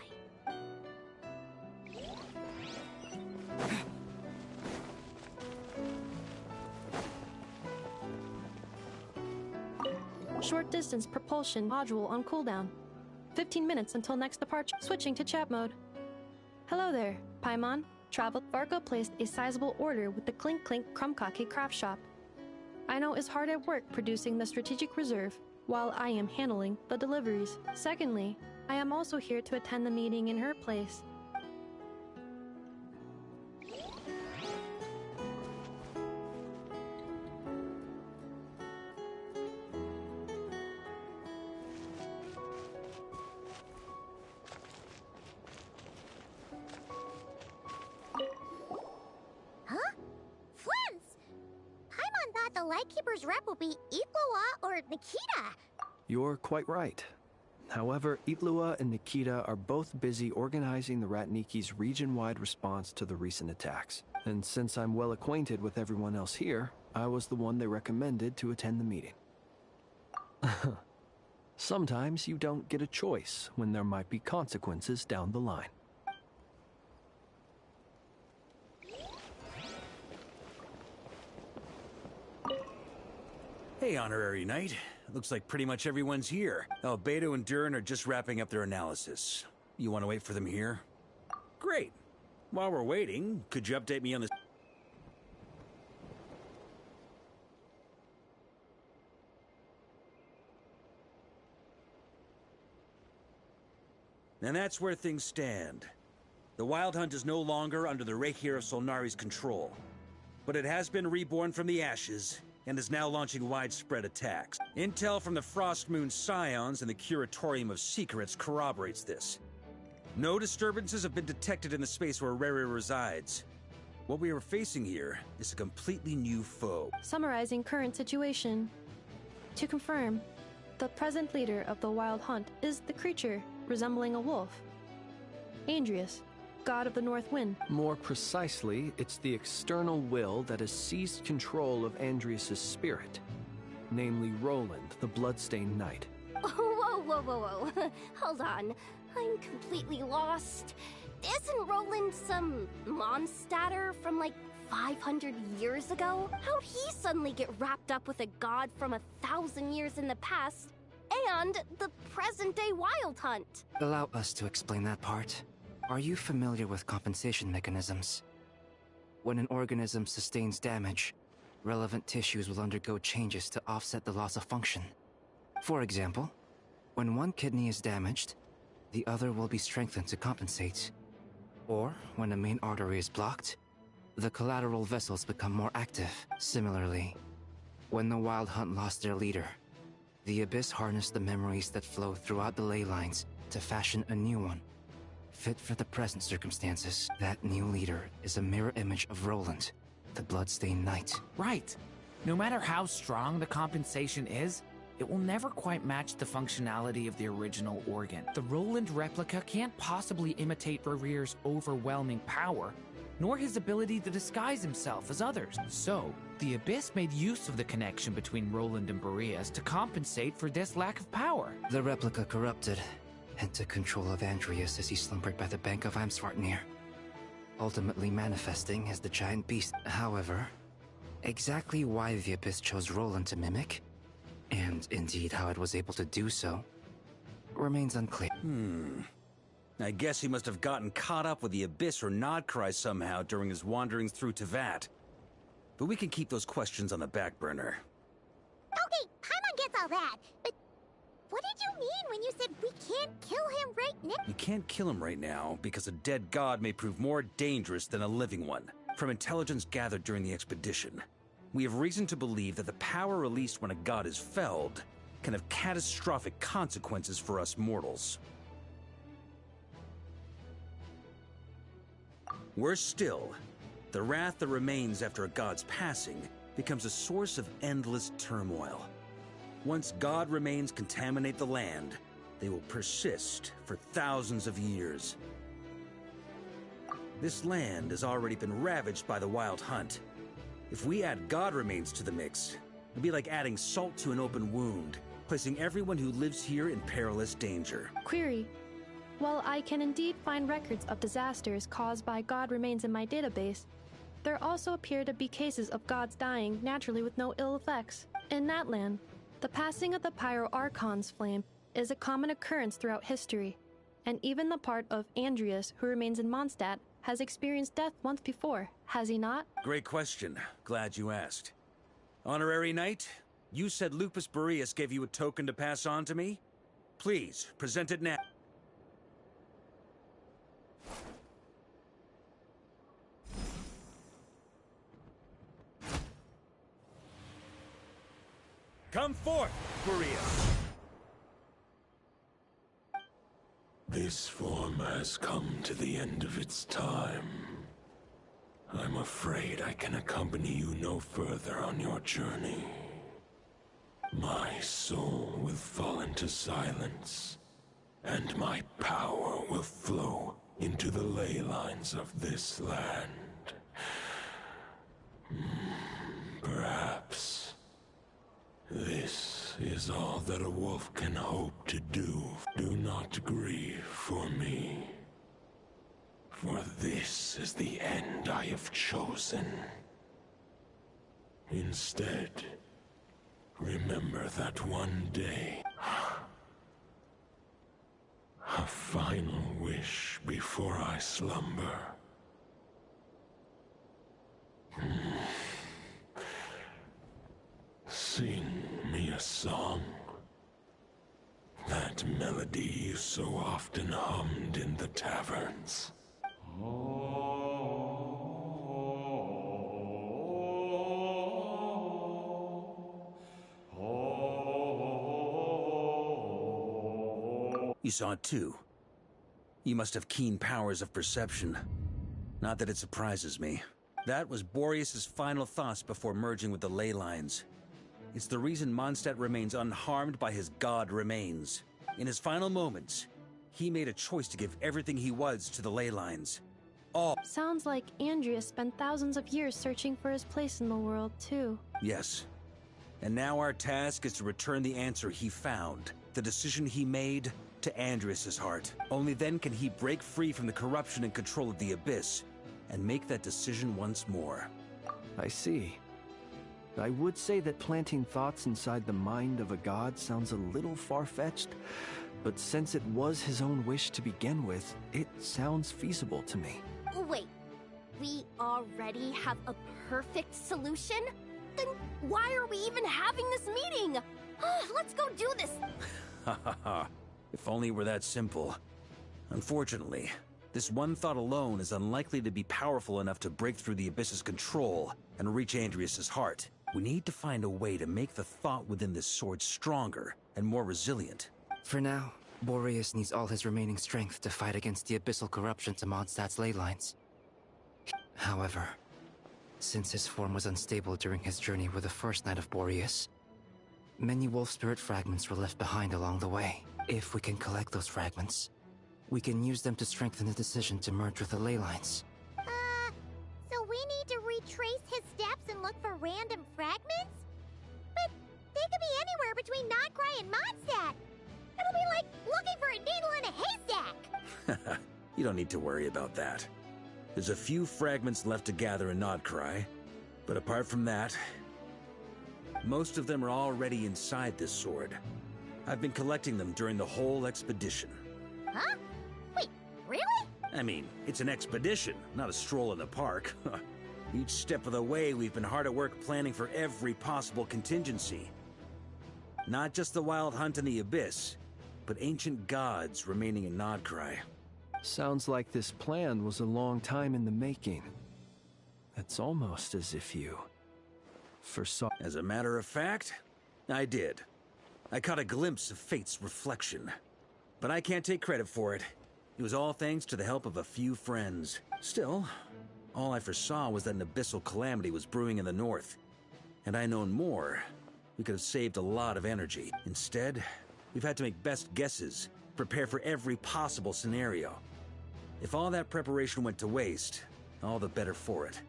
Short distance propulsion module on cooldown. 15 minutes until next departure. Switching to chat mode. Hello there, Paimon. Travel. Varka placed a sizable order with the Clink Clink Krumkake craft shop. I know is hard at work producing the strategic reserve, while I am handling the deliveries. Secondly, I am also here to attend the meeting in her place. Huh? Flint's! Paimon thought the Lightkeeper's rep would be Iqua or Nikita. You're quite right. However, Itlua and Nikita are both busy organizing the Ratniki's region-wide response to the recent attacks. And since I'm well acquainted with everyone else here, I was the one they recommended to attend the meeting. Sometimes you don't get a choice when there might be consequences down the line. Hey, Honorary Knight. Looks like pretty much everyone's here. Albedo and Durin are just wrapping up their analysis. You want to wait for them here? Great. While we're waiting, could you update me on this? And that's where things stand. The Wild Hunt is no longer under the Rayhir of Solnari's control. But it has been reborn from the ashes, and is now launching widespread attacks. Intel from the Frostmoon Scions and the Curatorium of Secrets corroborates this. No disturbances have been detected in the space where Rerir resides. What we are facing here is a completely new foe. Summarizing current situation. To confirm, the present leader of the Wild Hunt is the creature resembling a wolf. Andrius, god of the North Wind. More precisely, it's the external will that has seized control of Andrius' spirit, namely Roland, the Bloodstained Knight. Whoa, whoa, whoa, whoa. Hold on. I'm completely lost. Isn't Roland some Mondstatter from like 500 years ago? How'd he suddenly get wrapped up with a god from 1,000 years in the past and the present-day Wild Hunt? Allow us to explain that part. Are you familiar with compensation mechanisms? When an organism sustains damage, relevant tissues will undergo changes to offset the loss of function. For example, when one kidney is damaged, the other will be strengthened to compensate. Or, when a main artery is blocked, the collateral vessels become more active. Similarly, when the Wild Hunt lost their leader, the Abyss harnessed the memories that flow throughout the ley lines to fashion a new one, fit for the present circumstances. That new leader is a mirror image of Roland, the Bloodstained Knight. Right. No matter how strong the compensation is, it will never quite match the functionality of the original organ. The Roland replica can't possibly imitate Barir's overwhelming power, nor his ability to disguise himself as others. So, the Abyss made use of the connection between Roland and Boreas to compensate for this lack of power. The replica corrupted and took control of Andreas as he slumbered by the bank of Amsvartnir, ultimately manifesting as the giant beast. However, exactly why the Abyss chose Roland to mimic, and indeed how it was able to do so, remains unclear. I guess he must have gotten caught up with the Abyss or Nodcry somehow during his wanderings through Tevat. But we can keep those questions on the back burner. Okay, Paimon gets all that, but what did you mean when you said we can't kill him right now? You can't kill him right now because a dead god may prove more dangerous than a living one. From intelligence gathered during the expedition, we have reason to believe that the power released when a god is felled can have catastrophic consequences for us mortals. Worse still, the wrath that remains after a god's passing becomes a source of endless turmoil. Once god remains contaminate the land, they will persist for thousands of years. This land has already been ravaged by the Wild Hunt. If we add god remains to the mix, it'd be like adding salt to an open wound, placing everyone who lives here in perilous danger. Query. While I can indeed find records of disasters caused by god remains in my database, there also appear to be cases of gods dying naturally with no ill effects. In that land, the passing of the Pyro Archon's flame is a common occurrence throughout history, and even the part of Andreas who remains in Mondstadt has experienced death once before, has he not? Great question. Glad you asked. Honorary Knight, you said Lupus Boreas gave you a token to pass on to me? Please, present it now. Come forth, Boreas! This form has come to the end of its time. I'm afraid I can accompany you no further on your journey. My soul will fall into silence, and my power will flow into the ley lines of this land. Perhaps this is all that a wolf can hope to do. Do not grieve for me, for this is the end I have chosen. Instead, remember that one day, a final wish before I slumber. Sing me a song. That melody you so often hummed in the taverns. You saw it too. You must have keen powers of perception. Not that it surprises me. That was Boreas' final thoughts before merging with the ley lines. It's the reason Mondstadt remains unharmed by his god remains. In his final moments, he made a choice to give everything he was to the ley lines. All. Sounds like Andreas spent thousands of years searching for his place in the world, too. Yes. And now our task is to return the answer he found, the decision he made, to Andreas' heart. Only then can he break free from the corruption and control of the Abyss, and make that decision once more. I see. I would say that planting thoughts inside the mind of a god sounds a little far-fetched, but since it was his own wish to begin with, it sounds feasible to me. Wait, we already have a perfect solution? Then why are we even having this meeting? Let's go do this! Ha ha ha. If only it were that simple. Unfortunately, this one thought alone is unlikely to be powerful enough to break through the Abyss's control and reach Andrias' heart. We need to find a way to make the thought within this sword stronger and more resilient. For now, Boreas needs all his remaining strength to fight against the abyssal corruption to Mondstadt's ley lines. However, since his form was unstable during his journey with the first Knight of Boreas, many wolf spirit fragments were left behind along the way. If we can collect those fragments, we can use them to strengthen the decision to merge with the ley lines. So we need to retrace his steps and look for random fragments? But they could be anywhere between Nodcry and Mondstadt. It'll be like looking for a needle in a haystack. You don't need to worry about that. There's a few fragments left to gather in Nodcry, but apart from that, most of them are already inside this sword. I've been collecting them during the whole expedition. Huh? Wait, really? I mean, it's an expedition, not a stroll in the park. Each step of the way, we've been hard at work planning for every possible contingency. Not just the wild hunt in the abyss, but ancient gods remaining in Nodcry. Sounds like this plan was a long time in the making. It's almost as if you foresaw. As a matter of fact, I did. I caught a glimpse of fate's reflection. But I can't take credit for it. It was all thanks to the help of a few friends. Still, all I foresaw was that an abyssal calamity was brewing in the north. Had I known more, we could have saved a lot of energy. Instead, we've had to make best guesses, prepare for every possible scenario. If all that preparation went to waste, all the better for it.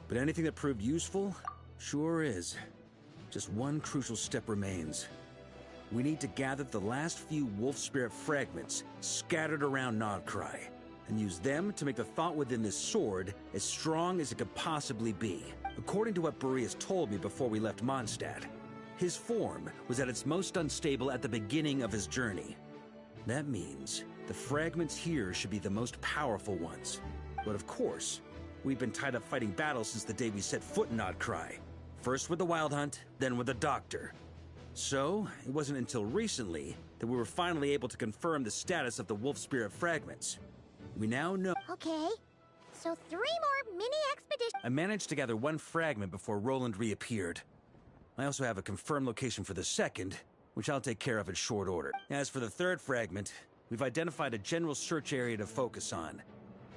But anything that proved useful, sure is. Just one crucial step remains. We need to gather the last few wolf spirit fragments scattered around Nodcry, and use them to make the thought within this sword as strong as it could possibly be. According to what Boreas told me before we left Mondstadt, his form was at its most unstable at the beginning of his journey. That means the fragments here should be the most powerful ones. But of course, we've been tied up fighting battles since the day we set foot in Nodcry. First with the Wild Hunt, then with the Doctor. So, it wasn't until recently that we were finally able to confirm the status of the wolf spirit fragments. We now know— Okay, so 3 more mini-expeditions. I managed to gather one fragment before Roland reappeared. I also have a confirmed location for the second, which I'll take care of in short order. As for the third fragment, we've identified a general search area to focus on,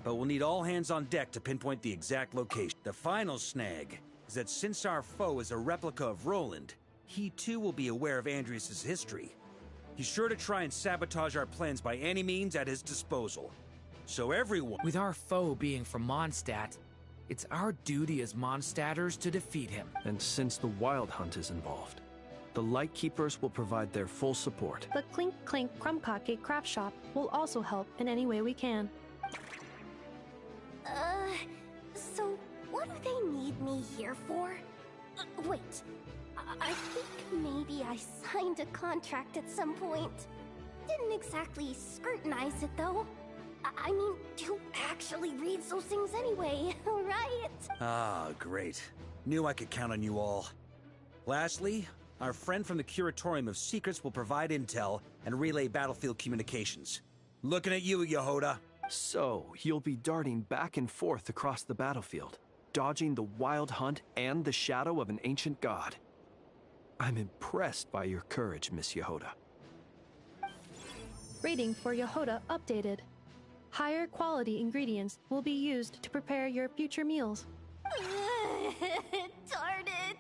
but we'll need all hands on deck to pinpoint the exact location. The final snag is that since our foe is a replica of Roland, he too will be aware of Andrias' history. He's sure to try and sabotage our plans by any means at his disposal. So everyone— With our foe being from Mondstadt, it's our duty as Mondstadters to defeat him. And since the Wild Hunt is involved, the Lightkeepers will provide their full support. The Clink Clink Krumkake craft shop will also help in any way we can. So what do they need me here for? Wait, I think maybe I signed a contract at some point. Didn't exactly scrutinize it though. I mean, who actually reads those things anyway, right? Ah, great. Knew I could count on you all. Lastly, our friend from the Curatorium of Secrets will provide intel and relay battlefield communications. Looking at you, Yehoda. So, you'll be darting back and forth across the battlefield, dodging the Wild Hunt and the shadow of an ancient god. I'm impressed by your courage, Miss Yehoda. Rating for Yehoda updated. Higher quality ingredients will be used to prepare your future meals. Darn it!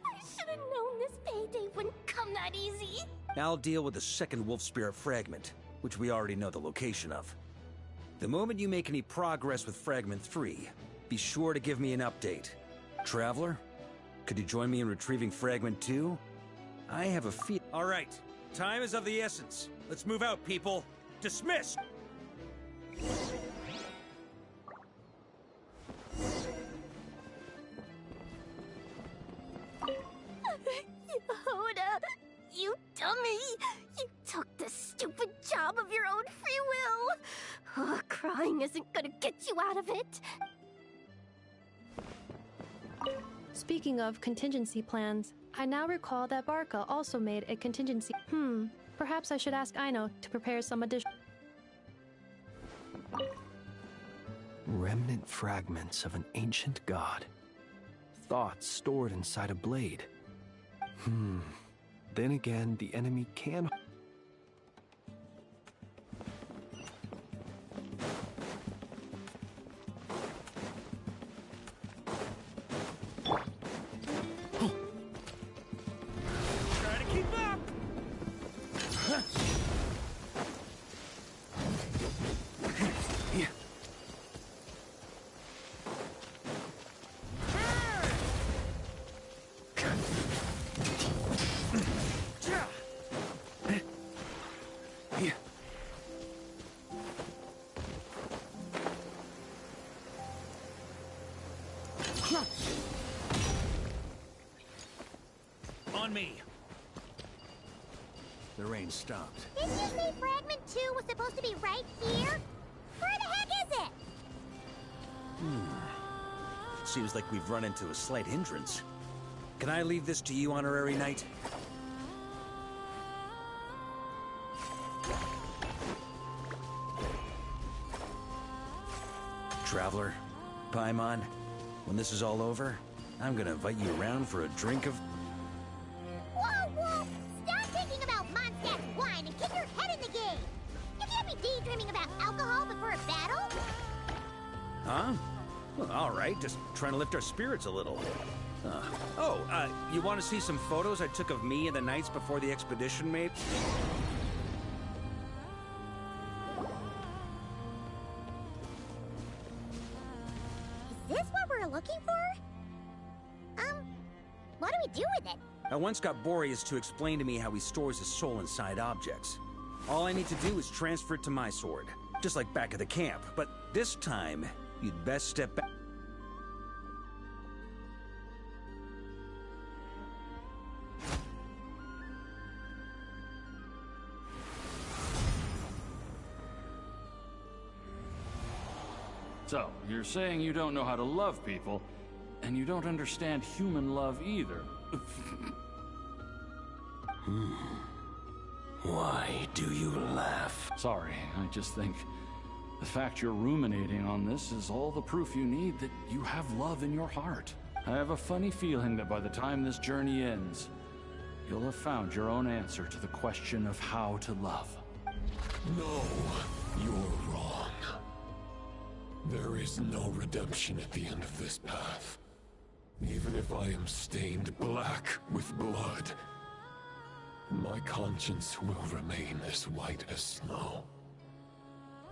I should have known this payday wouldn't come that easy. I'll deal with the second wolf spirit fragment, which we already know the location of. The moment you make any progress with Fragment 3, be sure to give me an update. Traveler, could you join me in retrieving Fragment 2? I have a feel— All right, time is of the essence. Let's move out, people. Dismissed! Yehoda, you dummy! You took the stupid job of your own free will! Crying isn't gonna get you out of it. Speaking of contingency plans, I now recall that Varka also made a contingency. Perhaps I should ask Aino to prepare some additional. Remnant fragments of an ancient god. Thoughts stored inside a blade. Then again, the enemy can... Try to keep up! On me. The rain stopped. Didn't you say Fragment 2 was supposed to be right here? Where the heck is it? Seems like we've run into a slight hindrance. Can I leave this to you, Honorary Knight? Traveler, Paimon, when this is all over, I'm gonna invite you around for a drink of... Whoa, whoa! Stop thinking about Mondstadt's wine and keep your head in the game! You can't be daydreaming about alcohol before a battle! Huh? Well, all right, just trying to lift our spirits a little. You want to see some photos I took of me and the knights before the expedition, maybe? Is this what we're looking for? What do we do with it? I once got Boreas to explain to me how he stores his soul inside objects. All I need to do is transfer it to my sword, just like back at the camp. But this time, you'd best step back. So, you're saying you don't know how to love people, and you don't understand human love either. Why do you laugh? Sorry, I just think the fact you're ruminating on this is all the proof you need that you have love in your heart. I have a funny feeling that by the time this journey ends, you'll have found your own answer to the question of how to love. No, you're wrong. There is no redemption at the end of this path. Even if I am stained black with blood, my conscience will remain as white as snow.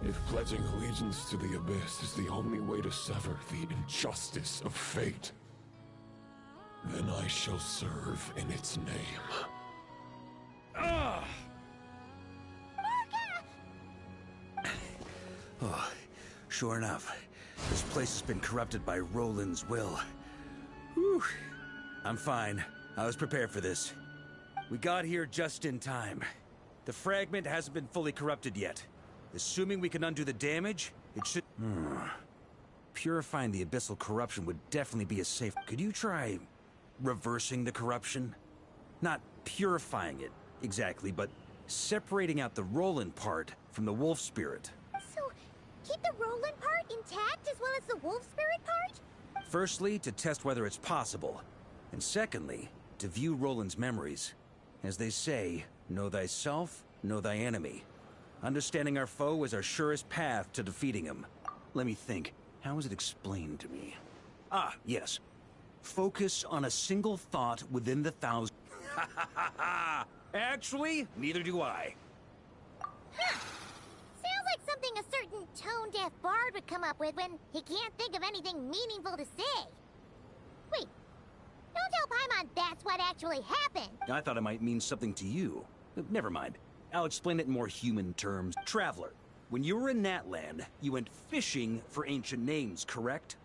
If pledging allegiance to the Abyss is the only way to sever the injustice of fate, then I shall serve in its name. Oh, sure enough, this place has been corrupted by Roland's will. Whew. I'm fine. I was prepared for this. We got here just in time. The fragment hasn't been fully corrupted yet. Assuming we can undo the damage, it should... Purifying the abyssal corruption would definitely be a safe... Could you try reversing the corruption? Not purifying it, exactly, but separating out the Roland part from the wolf spirit. So, keep the Roland part intact as well as the wolf spirit part? Firstly, to test whether it's possible. And secondly, to view Roland's memories. As they say, know thyself, know thy enemy. Understanding our foe is our surest path to defeating him. Let me think. How is it explained to me? Ah, yes. Focus on a single thought within the 1,000... Actually, neither do I. Sounds like something a certain tone-deaf bard would come up with when he can't think of anything meaningful to say. Wait, don't tell Paimon that's what actually happened. I thought it might mean something to you. Never mind. I'll explain it in more human terms. Traveler, when you were in Natland, you went fishing for ancient names, correct?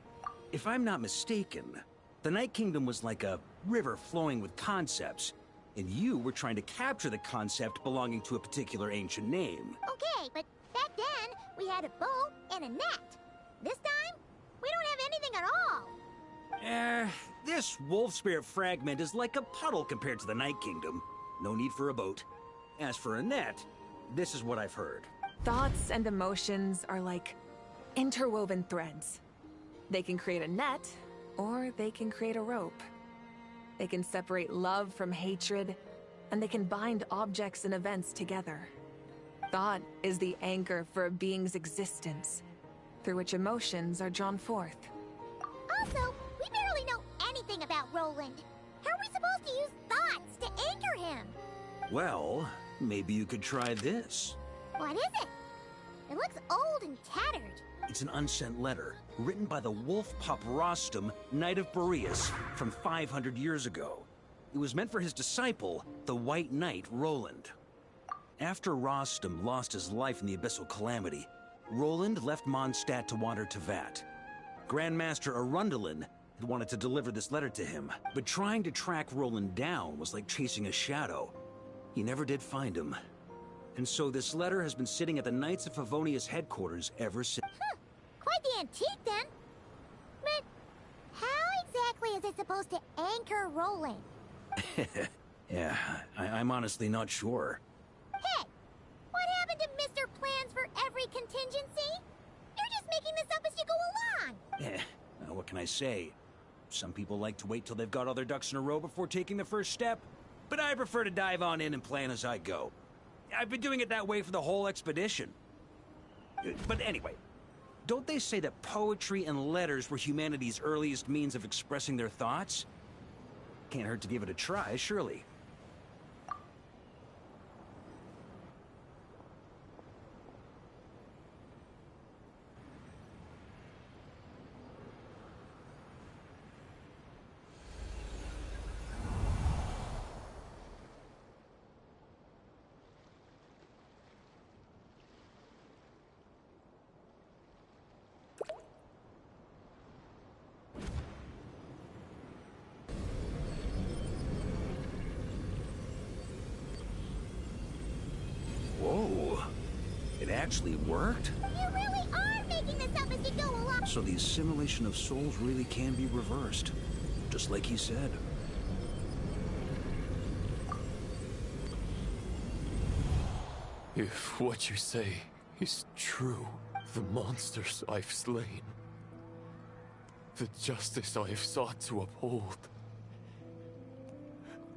If I'm not mistaken, the Night Kingdom was like a river flowing with concepts, and you were trying to capture the concept belonging to a particular ancient name. Okay, but back then, we had a boat and a net. This time, we don't have anything at all. This wolf spirit fragment is like a puddle compared to the Night Kingdom. No need for a boat. As for a net, this is what I've heard. Thoughts and emotions are like interwoven threads. They can create a net, or they can create a rope. They can separate love from hatred, and they can bind objects and events together. Thought is the anchor for a being's existence, through which emotions are drawn forth. Also, we barely know anything about Roland. How are we supposed to use thoughts to anchor him? Well, maybe you could try this. What is it? It looks old and tattered. It's an unsent letter, written by the wolf pup Rostam, Knight of Boreas, from 500 years ago. It was meant for his disciple, the White Knight Roland. After Rostam lost his life in the Abyssal Calamity, Roland left Mondstadt to wander Teyvat. Grandmaster Arundel had wanted to deliver this letter to him, but trying to track Roland down was like chasing a shadow. He never did find him. And so this letter has been sitting at the Knights of Favonius headquarters ever since. Quite the antique, then. But how exactly is it supposed to anchor Roland? Yeah, I'm honestly not sure. Hey! What happened to Mr. Plans for every contingency? You're just making this up as you go along! Well, what can I say? Some people like to wait till they've got all their ducks in a row before taking the first step, but I prefer to dive on in and plan as I go. I've been doing it that way for the whole expedition. But anyway, don't they say that poetry and letters were humanity's earliest means of expressing their thoughts? Can't hurt to give it a try, surely. Whoa, it actually worked? You really are making this up as you go along! So the assimilation of souls really can be reversed, just like he said. If what you say is true, the monsters I've slain, the justice I have sought to uphold,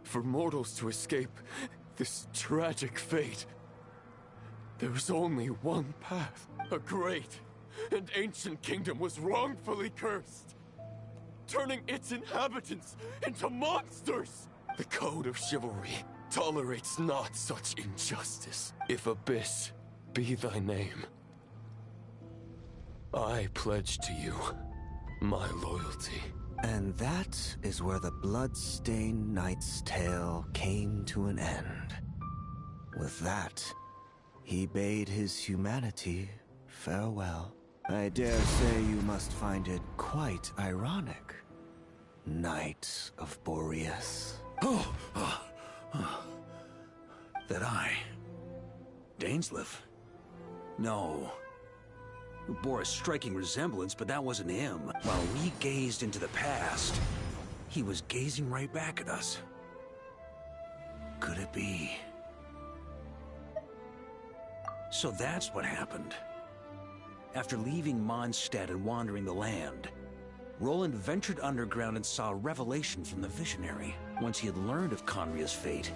for mortals to escape this tragic fate, there is only one path. A great and ancient kingdom was wrongfully cursed, turning its inhabitants into monsters. The code of chivalry tolerates not such injustice. If Abyss be thy name, I pledge to you my loyalty. And that is where the blood-stained knight's tale came to an end. With that, he bade his humanity farewell. I dare say you must find it quite ironic, Knight of Boreas. That I... Dainsleif? No. It bore a striking resemblance, but that wasn't him. While we gazed into the past, he was gazing right back at us. Could it be? So that's what happened. After leaving Mondstadt and wandering the land, Roland ventured underground and saw a revelation from the Visionary. Once he had learned of Conria's fate,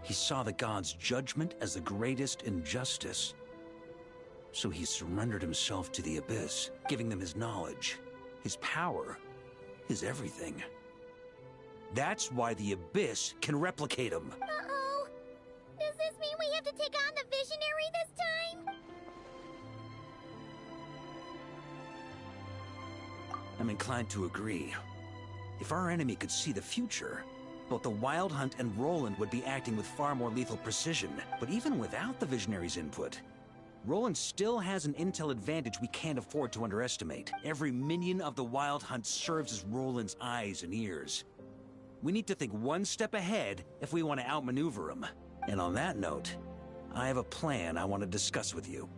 he saw the gods' judgment as the greatest injustice. So he surrendered himself to the Abyss, giving them his knowledge, his power, his everything. That's why the Abyss can replicate him. Uh-oh. Does this mean we have to take on the Visionary this time? I'm inclined to agree. If our enemy could see the future, both the Wild Hunt and Roland would be acting with far more lethal precision. But even without the Visionary's input, Roland still has an intel advantage we can't afford to underestimate. Every minion of the Wild Hunt serves as Roland's eyes and ears. We need to think one step ahead if we want to outmaneuver him. And on that note, I have a plan I want to discuss with you.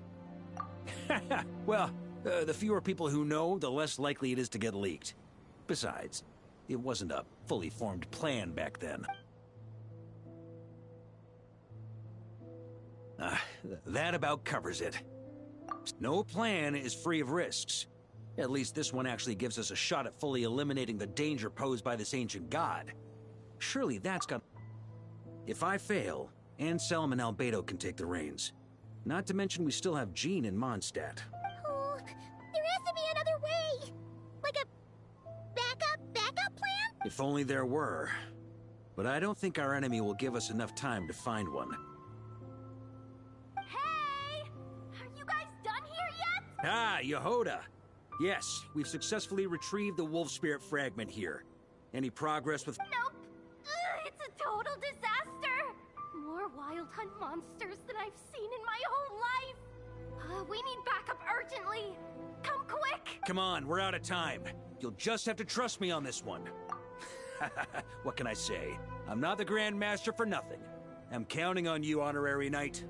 Well, the fewer people who know, the less likely it is to get leaked. Besides, It wasn't a fully formed plan back then. That about covers it. No plan is free of risks. At least this one actually gives us a shot at fully eliminating the danger posed by this ancient god. Surely that's got... If I fail, Anselm and Albedo can take the reins. Not to mention we still have Jean and Mondstadt. Oh, there has to be another way! Like a backup plan? If only there were. But I don't think our enemy will give us enough time to find one. Hey! Are you guys done here yet? Ah, Yehoda! Yes, we've successfully retrieved the wolf spirit fragment here. Any progress with... Nope. It's a total disaster. More wild hunt monsters than I've seen in my whole life. We need backup urgently. Come quick. Come on, we're out of time. You'll just have to trust me on this one. What can I say? I'm not the Grand Master for nothing. I'm counting on you, Honorary Knight.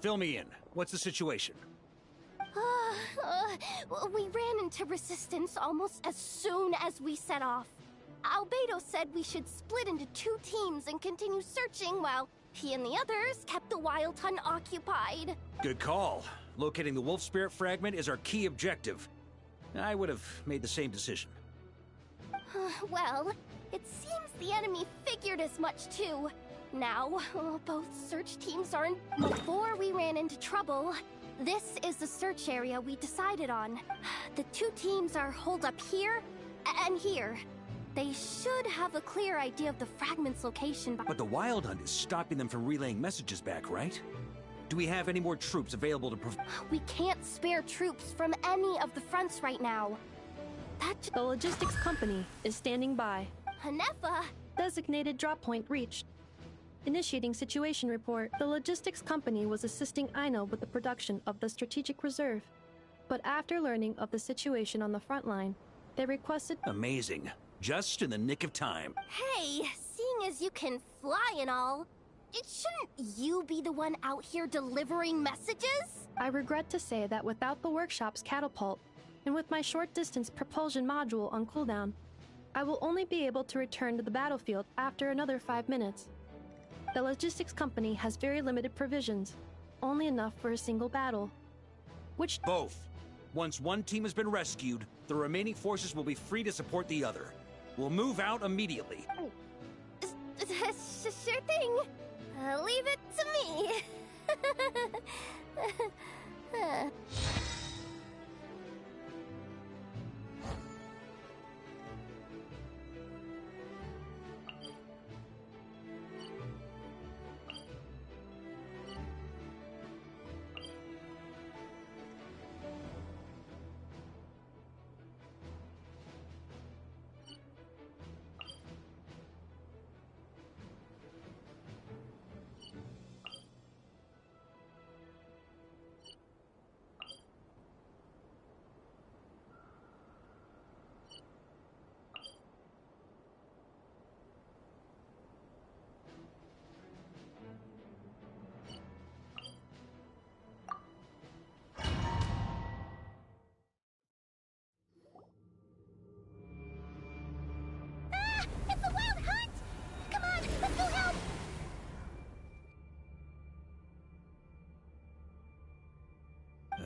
Fill me in. What's the situation? We ran into resistance almost as soon as we set off. Albedo said we should split into 2 teams and continue searching while he and the others kept the wild hunt occupied. Good call. Locating the wolf spirit fragment is our key objective. I would have made the same decision. Well, it seems the enemy figured as much too. Now, both search teams are in... Before we ran into trouble, this is the search area we decided on. The 2 teams are holed up here and here. They should have a clear idea of the fragment's location by... But the Wild Hunt is stopping them from relaying messages back, right? Do we have any more troops available to We can't spare troops from any of the fronts right now. The logistics company is standing by. Hanefa! Designated drop point reached. Initiating situation report. The logistics company was assisting Aino with the production of the strategic reserve. But after learning of the situation on the front line, they requested... Amazing. Just in the nick of time. Hey, seeing as you can fly and all, shouldn't you be the one out here delivering messages? I regret to say that without the workshop's catapult, and with my short-distance propulsion module on cooldown, I will only be able to return to the battlefield after another 5 minutes. The logistics company has very limited provisions, only enough for a single battle. Which... Both. Once one team has been rescued, the remaining forces will be free to support the other. We'll move out immediately. Sure thing. Leave it to me.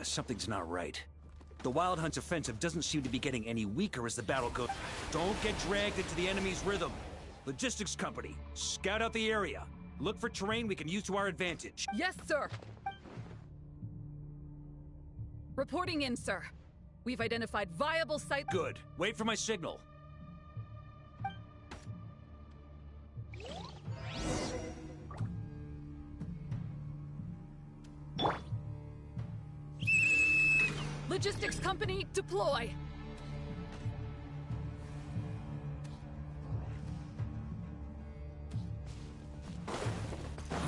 Something's not right. The Wild Hunt's offensive doesn't seem to be getting any weaker as the battle goes. Don't get dragged into the enemy's rhythm. Logistics company, scout out the area. Look for terrain we can use to our advantage. Yes, sir. Reporting in, sir. We've identified viable site... Good. Wait for my signal. Logistics company, deploy!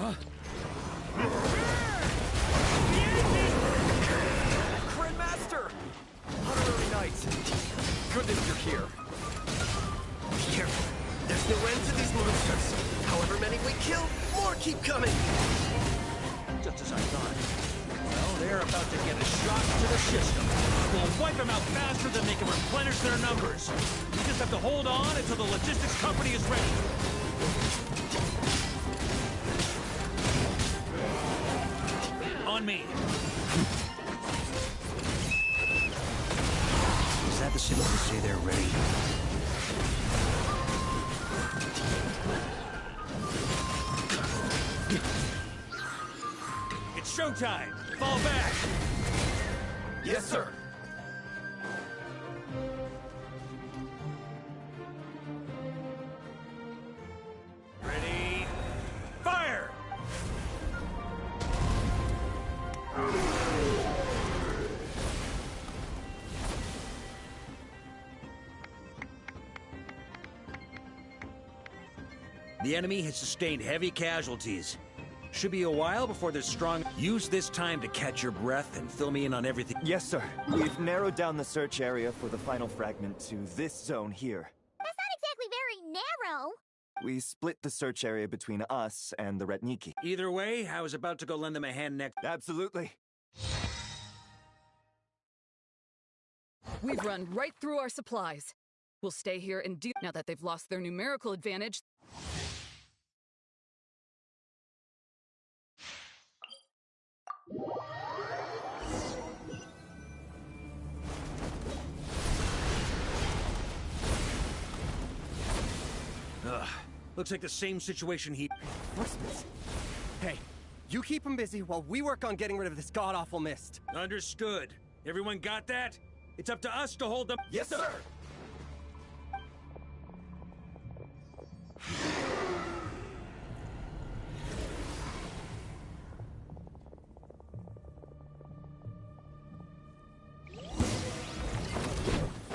Huh? Kryn Master! Honorary Knight! Goodness you're here. Be careful. There's no end to these monsters. However many we kill, more keep coming! Just as I thought. Well, they're about to get a shock to the system. We'll wipe them out faster than they can replenish their numbers. We just have to hold on until the logistics company is ready. On me. Is that the signal to say they're ready? It's showtime! Fall back! Yes, sir! Ready? Fire! The enemy has sustained heavy casualties. Should be a while before they're strong. Use this time to catch your breath and fill me in on everything. Yes, sir. We've narrowed down the search area for the final fragment to this zone here. That's not exactly very narrow. We split the search area between us and the Ratniki. Either way, I was about to go lend them a hand next. Absolutely. We've run right through our supplies. We'll stay here and do now that they've lost their numerical advantage. Ugh. Looks like the same situation he... Reinforcements. Hey, you keep them busy while we work on getting rid of this god-awful mist. Understood. Everyone got that? It's up to us to hold them... Yes, sir!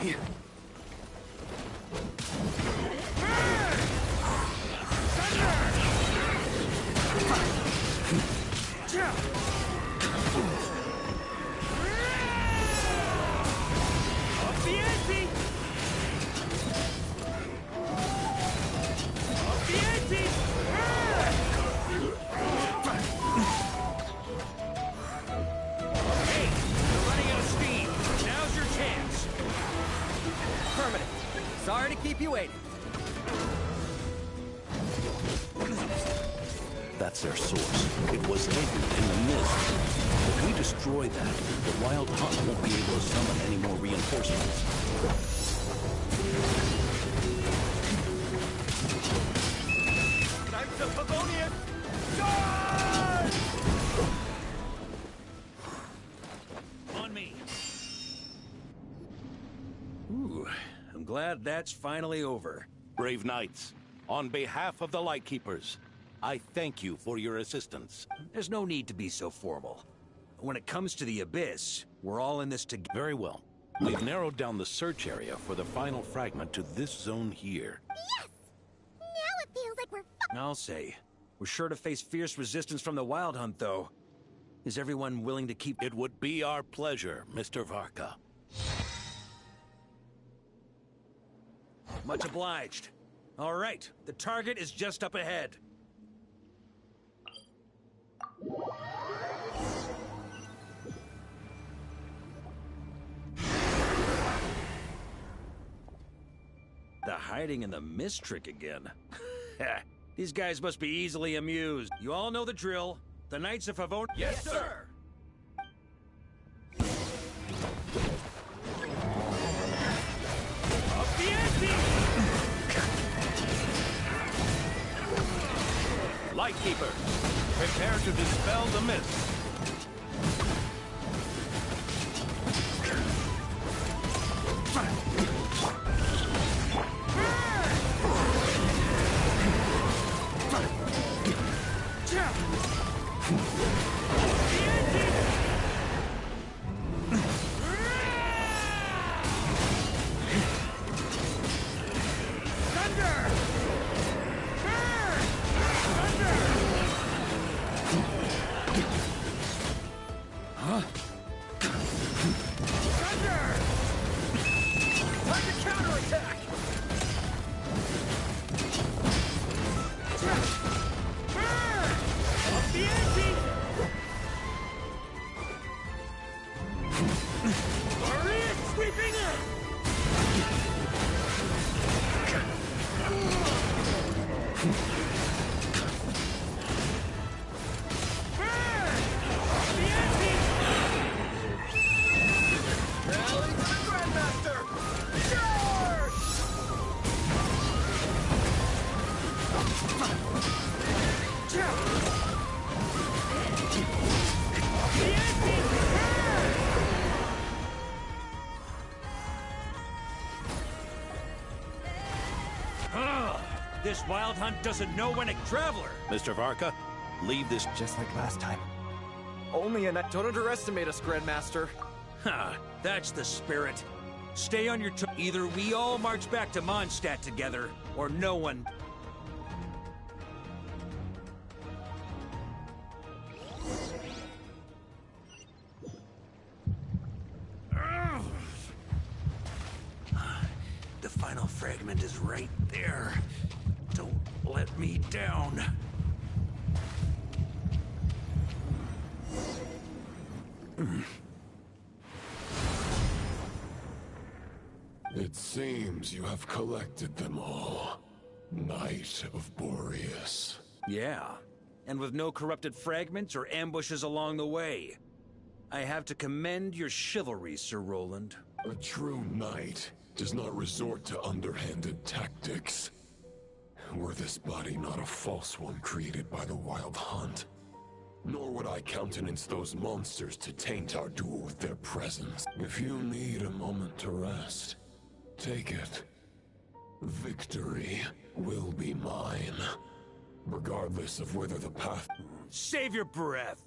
Here. Sorry to keep you waiting. That's their source. It was hidden in the mist. If we destroy that, the Wild Hunt won't be able to summon any more reinforcements. Time to Pavonian! Charge! On me. Ooh, I'm glad that's finally over. Brave Knights, on behalf of the Lightkeepers, I thank you for your assistance. There's no need to be so formal. When it comes to the Abyss, we're all in this together. Very well. We've narrowed down the search area for the final fragment to this zone here. Yes! Now it feels like we're I'll say. We're sure to face fierce resistance from the Wild Hunt, though. Is everyone willing to keep... It would be our pleasure, Mr. Varka. Much obliged. All right, the target is just up ahead. The hiding in the mist trick again. These guys must be easily amused. You all know the drill. The Knights of Favon... Yes, sir! Up the ante! Lightkeepers, prepare to dispel the mist. This Wild Hunt doesn't know when a traveler! Mr. Varka, leave this... Just like last time. Only a night. Don't underestimate us, Grandmaster. Ha! That's the spirit. Stay on your either we all march back to Mondstadt together, or no one... The final fragment is right there. Don't let me down. It seems you have collected them all. Knight of Boreas. Yeah, and with no corrupted fragments or ambushes along the way. I have to commend your chivalry, Sir Roland. A true knight does not resort to underhanded tactics. Were this body not a false one created by the Wild Hunt, nor would I countenance those monsters to taint our duel with their presence. If you need a moment to rest, take it. Victory will be mine, regardless of whether the path... Save your breath!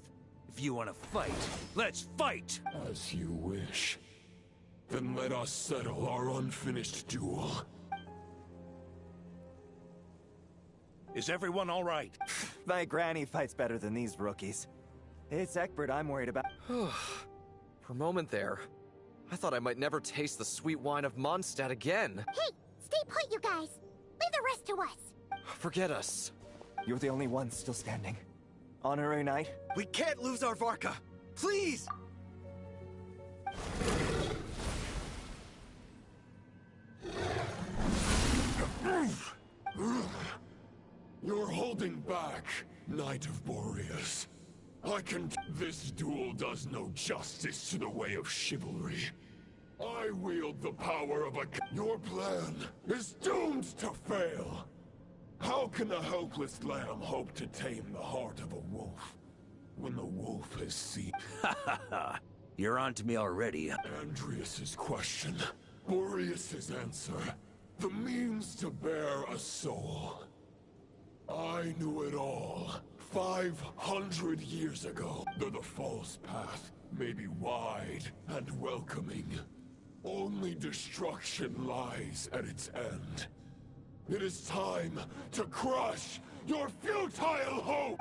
If you want to fight, let's fight! As you wish. Then let us settle our unfinished duel. Is everyone all right? My granny fights better than these rookies. It's Egbert I'm worried about. For a moment there, I thought I might never taste the sweet wine of Mondstadt again. Hey, stay put, you guys. Leave the rest to us. Forget us. You're the only one still standing. Honorary Knight? We can't lose our Varka! Please! You're holding back, Knight of Boreas. This duel does no justice to the way of chivalry. I wield the power of a... Your plan is doomed to fail. How can a helpless lamb hope to tame the heart of a wolf when the wolf has seen... You're on to me already. Andreas's question, Boreas's answer, the means to bear a soul. I knew it all 500 years ago. Though the false path may be wide and welcoming, only destruction lies at its end. It is time to crush your futile hope!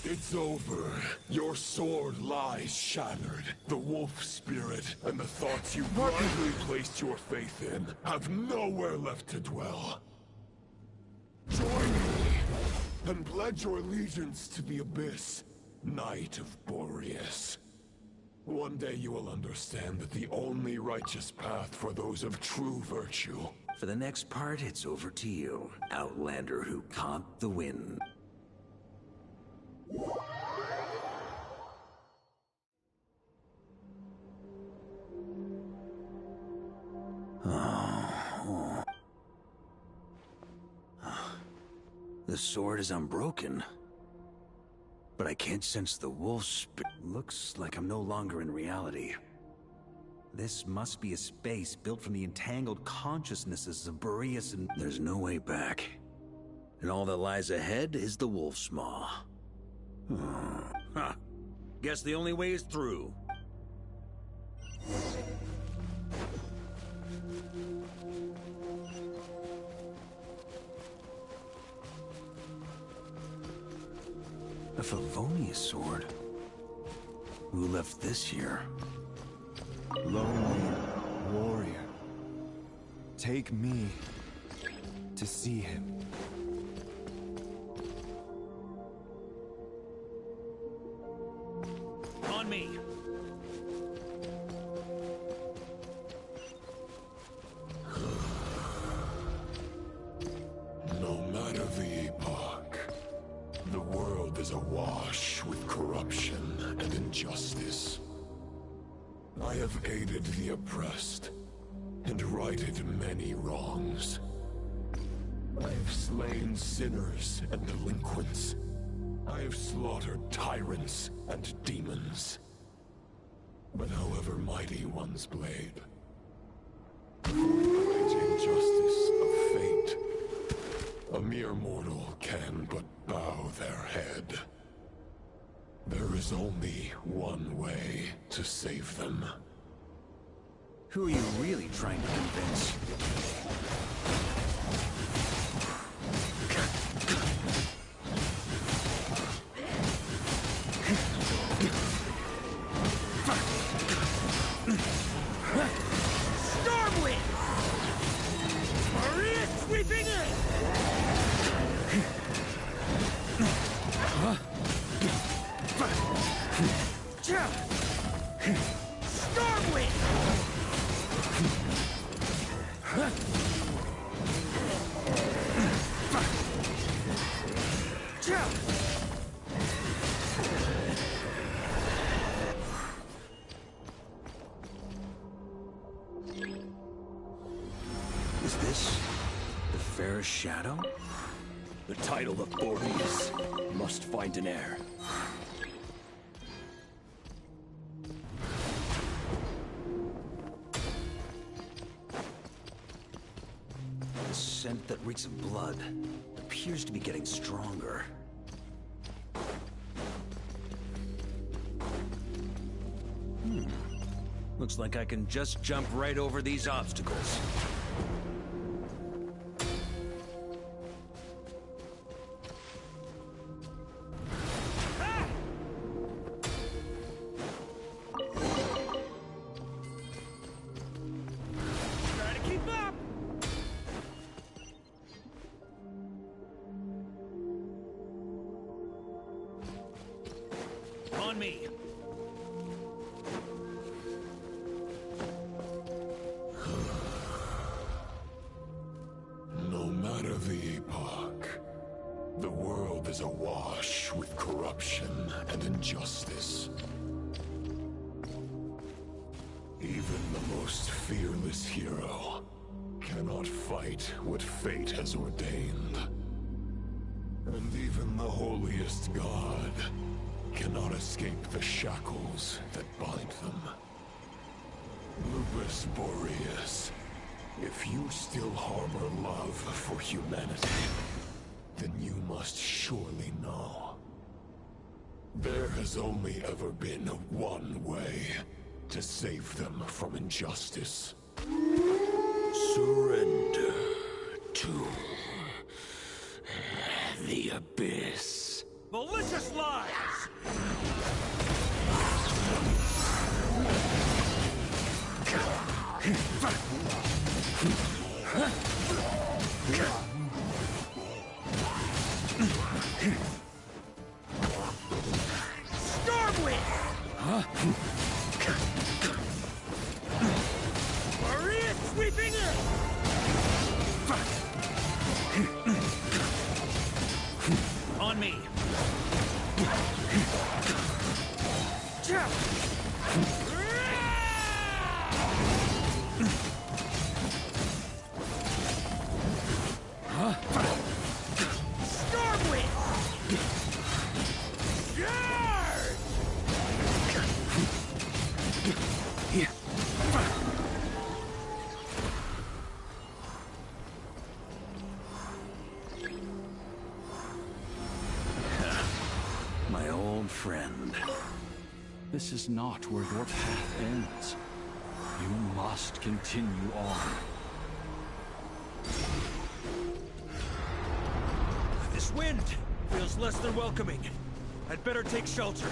It's over. Your sword lies shattered. The wolf spirit and the thoughts you blindly placed your faith in have nowhere left to dwell. Join me and pledge your allegiance to the abyss, Knight of Boreas. One day you will understand that the only righteous path for those of true virtue. For the next part, it's over to you, Outlander who caught the wind. The sword is unbroken, but I can't sense the wolf's looks like I'm no longer in reality. This must be a space built from the entangled consciousnesses of Boreas, and there's no way back. And all that lies ahead is the wolf's maw. Huh. Guess the only way is through. A Favonius sword? Who left this here? Lonely warrior. Take me to see him. On me! No matter the epoch, the world is awash with corruption and injustice. I have aided the oppressed and righted many wrongs. I have slain sinners and delinquents, I have slaughtered tyrants and demons. But however mighty one's blade, before the great injustice of fate, a mere mortal can but bow their head. There is only one way to save them. Who are you really trying to convince? Stormwind! Maria sweeping in! Stormwind! Is this the fairest shadow? The title of Boreas must find an heir. The scent that reeks of blood appears to be getting stronger. Looks like I can just jump right over these obstacles. Try to keep up! On me! No matter the epoch, the world is awash with corruption and injustice. Even the most fearless hero cannot fight what fate has ordained. And even the holiest god cannot escape the shackles that bind them. Lupus Boreas, if you still harbor love for humanity, then you must surely know. There has only ever been one way to save them from injustice. Surrender to the abyss. Malicious lies! Stormwind! Maria sweeping in! On me! Stormwind! My old friend. This is not where your path ends. You must continue on. This wind feels less than welcoming. I'd better take shelter.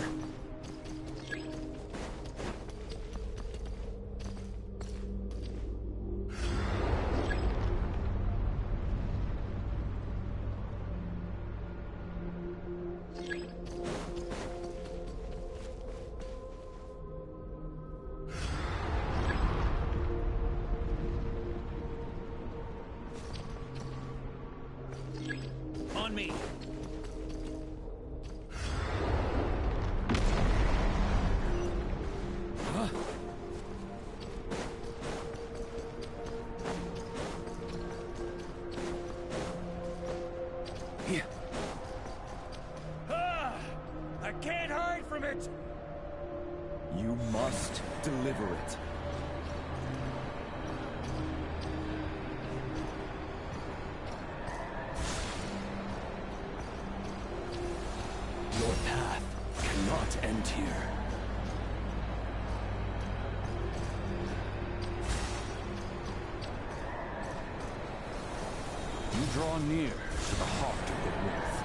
On me. You must deliver it. Your path cannot end here. You draw near to the heart of the wolf.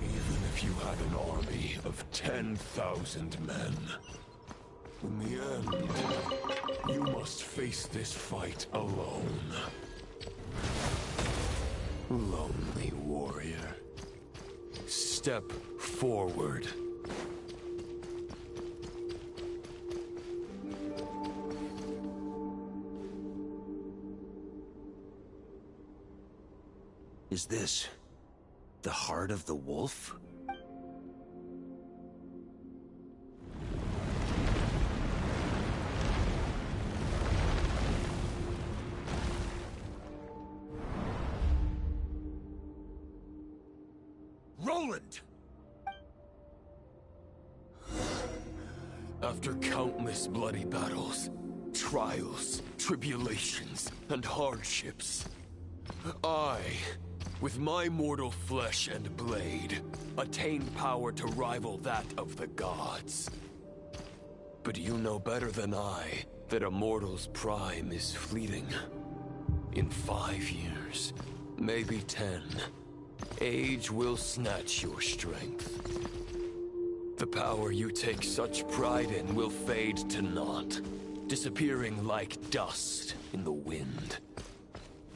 Even if you had an army of 10,000 men, in the end, you must face this fight alone. Lonely warrior. Step forward. Is this the heart of the wolf? Roland! After countless bloody battles, trials, tribulations, and hardships, I, with my mortal flesh and blade, attained power to rival that of the gods. But you know better than I that a mortal's prime is fleeting. In 5 years, maybe 10, age will snatch your strength. The power you take such pride in will fade to naught, disappearing like dust in the wind.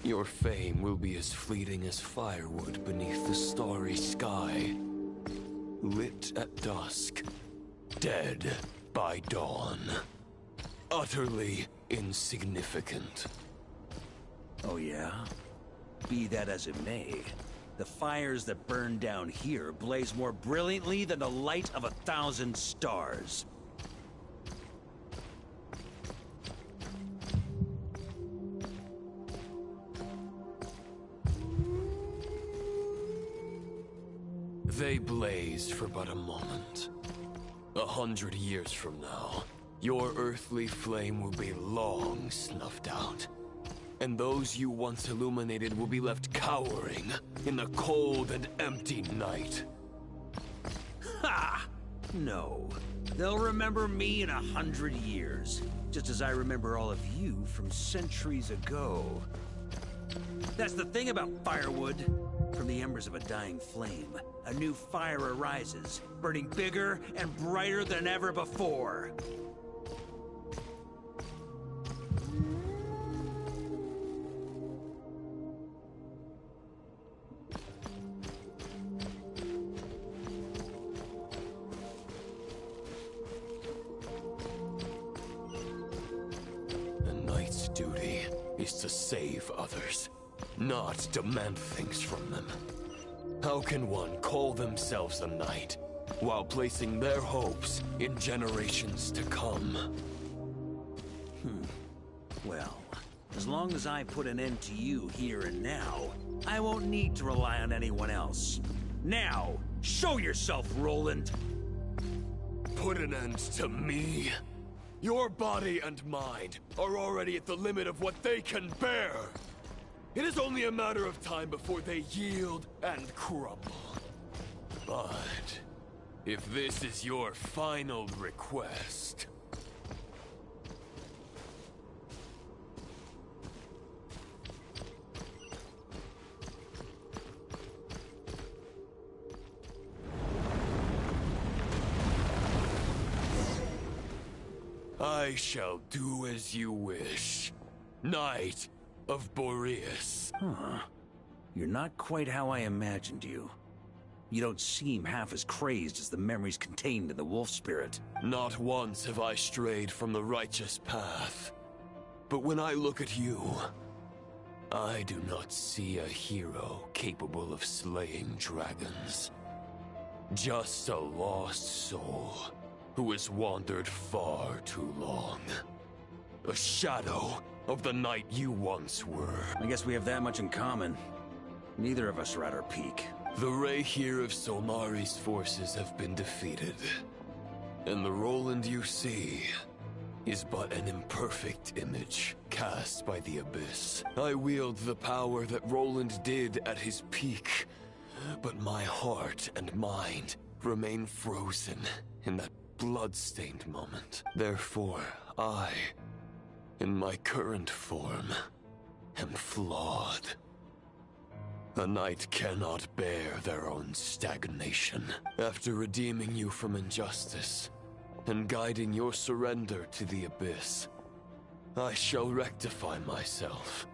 Your fame will be as fleeting as firewood beneath the starry sky, lit at dusk, dead by dawn, utterly insignificant. Oh yeah? Be that as it may, the fires that burn down here blaze more brilliantly than the light of 1,000 stars. They blaze for but a moment. 100 years from now, your earthly flame will be long snuffed out. And those you once illuminated will be left cowering in the cold and empty night. Ha! No. They'll remember me in 100 years, just as I remember all of you from centuries ago. That's the thing about firewood. From the embers of a dying flame, a new fire arises, burning bigger and brighter than ever before. A knight's duty is to save others, not demand things from them. How can one call themselves a knight while placing their hopes in generations to come? Well, as long as I put an end to you here and now, I won't need to rely on anyone else. Now, show yourself, Roland! Put an end to me? Your body and mind are already at the limit of what they can bear. It is only a matter of time before they yield and crumble. But if this is your final request... I shall do as you wish. Knight of Boreas. Huh. You're not quite how I imagined you. You don't seem half as crazed as the memories contained in the wolf spirit. Not once have I strayed from the righteous path. But when I look at you, I do not see a hero capable of slaying dragons. Just a lost soul who has wandered far too long. A shadow of the knight you once were. I guess we have that much in common. Neither of us are at our peak. The Rayhir of Solmari's forces have been defeated. And the Roland you see is but an imperfect image cast by the Abyss. I wield the power that Roland did at his peak, but my heart and mind remain frozen in that blood-stained moment. Therefore, I, in my current form, am flawed. A knight cannot bear their own stagnation. After redeeming you from injustice and guiding your surrender to the Abyss, I shall rectify myself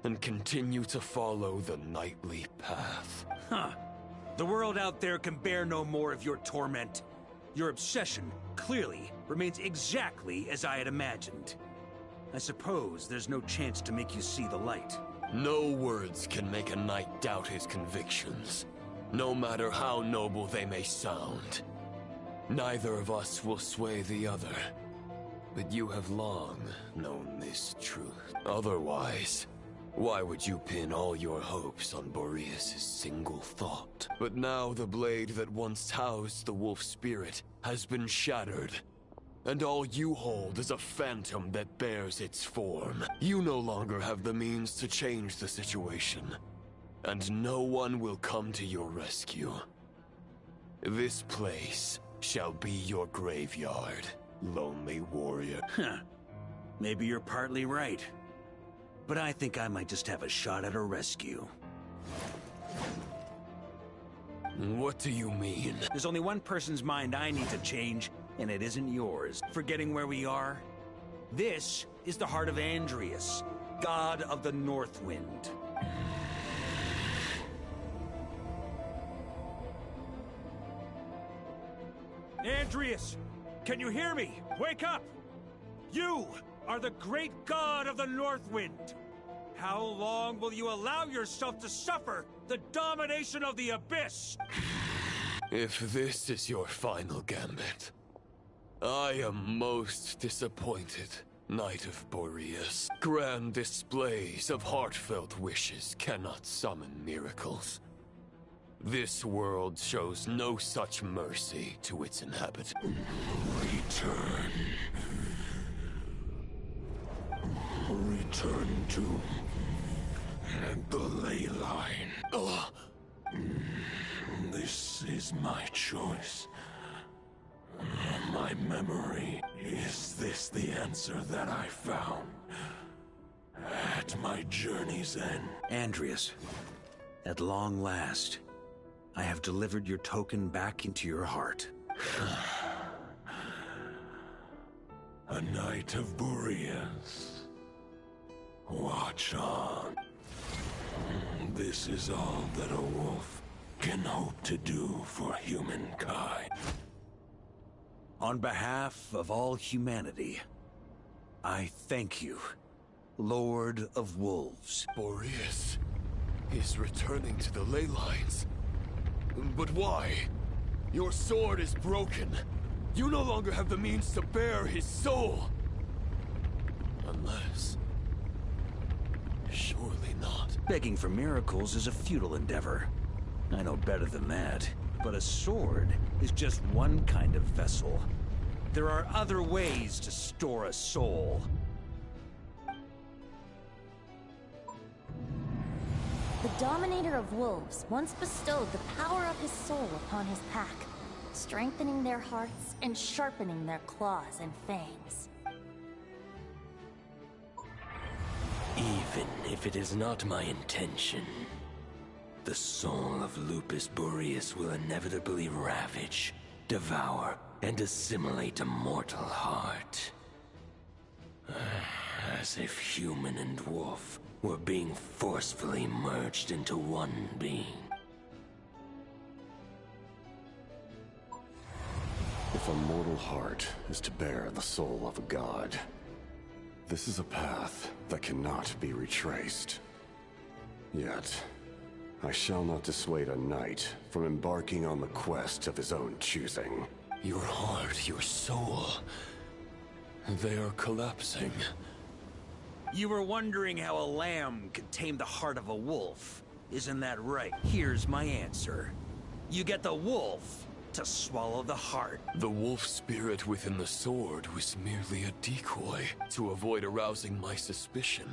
and continue to follow the knightly path. Huh. The world out there can bear no more of your torment. Your obsession, clearly, remains exactly as I had imagined. I suppose there's no chance to make you see the light. No words can make a knight doubt his convictions, no matter how noble they may sound. Neither of us will sway the other, but you have long known this truth. Otherwise, why would you pin all your hopes on Boreas' single thought? But now the blade that once housed the wolf spirit has been shattered, and all you hold is a phantom that bears its form. You no longer have the means to change the situation, and no one will come to your rescue. This place shall be your graveyard, lonely warrior. Huh. Maybe you're partly right. But I think I might just have a shot at a rescue. What do you mean? There's only one person's mind I need to change, and it isn't yours. Forgetting where we are? This is the heart of Andrias, god of the North Wind. Andrias! Can you hear me? Wake up! You are the great god of the North Wind! How long will you allow yourself to suffer the domination of the Abyss? If this is your final gambit, I am most disappointed, Knight of Boreas. Grand displays of heartfelt wishes cannot summon miracles. This world shows no such mercy to its inhabitants. Return. Return to the ley line. This is my choice. My memory. Is this the answer that I found at my journey's end? Andrias, at long last, I have delivered your token back into your heart. A Knight of Boreas. Watch on. This is all that a wolf can hope to do for humankind. On behalf of all humanity, I thank you, Lord of Wolves. Boreas is returning to the ley lines. But why? Your sword is broken. You no longer have the means to bear his soul. Unless... surely not. Begging for miracles is a futile endeavor. I know better than that. But a sword is just one kind of vessel. There are other ways to store a soul. The Dominator of Wolves once bestowed the power of his soul upon his pack, strengthening their hearts and sharpening their claws and fangs. Even if it is not my intention, the soul of Lupus Boreas will inevitably ravage, devour, and assimilate a mortal heart. As if human and wolf were being forcefully merged into one being. If a mortal heart is to bear the soul of a god, this is a path that cannot be retraced. Yet, I shall not dissuade a knight from embarking on the quest of his own choosing. Your heart, your soul... they are collapsing. You were wondering how a lamb could tame the heart of a wolf. Isn't that right? Here's my answer. You get the wolf to swallow the heart. The wolf spirit within the sword was merely a decoy to avoid arousing my suspicion.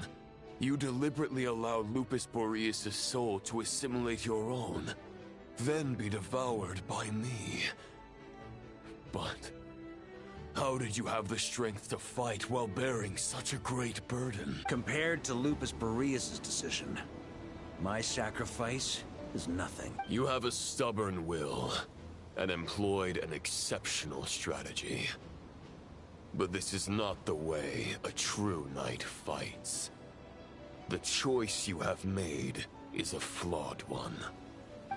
You deliberately allowed Lupus Boreas' soul to assimilate your own, then be devoured by me. But how did you have the strength to fight while bearing such a great burden? Compared to Lupus Boreas' decision, my sacrifice is nothing. You have a stubborn will and employed an exceptional strategy. But this is not the way a true knight fights. The choice you have made is a flawed one.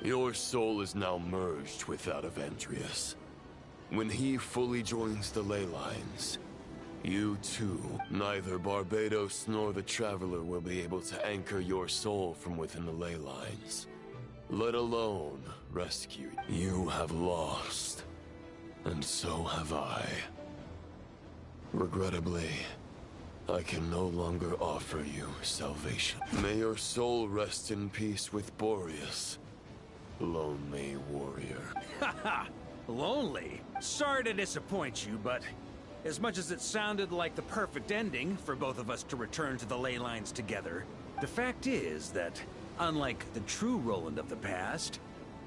Your soul is now merged with that of Andreas. When he fully joins the ley lines, you too, neither Barbados nor the Traveler will be able to anchor your soul from within the ley lines, let alone rescue you. You have lost, and so have I. Regrettably, I can no longer offer you salvation. May your soul rest in peace with Boreas, lonely warrior. Haha! Lonely? Sorry to disappoint you, but as much as it sounded like the perfect ending for both of us to return to the ley lines together, the fact is that, unlike the true Roland of the past,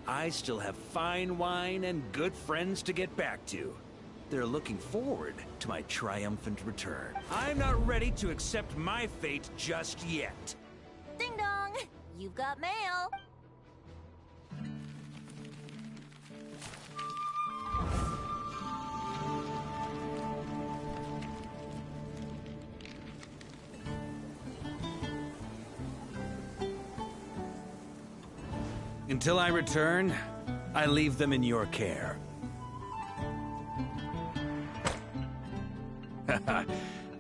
I still have fine wine and good friends to get back to. They're looking forward to my triumphant return. I'm not ready to accept my fate just yet. Ding dong! You've got mail! Until I return, I leave them in your care.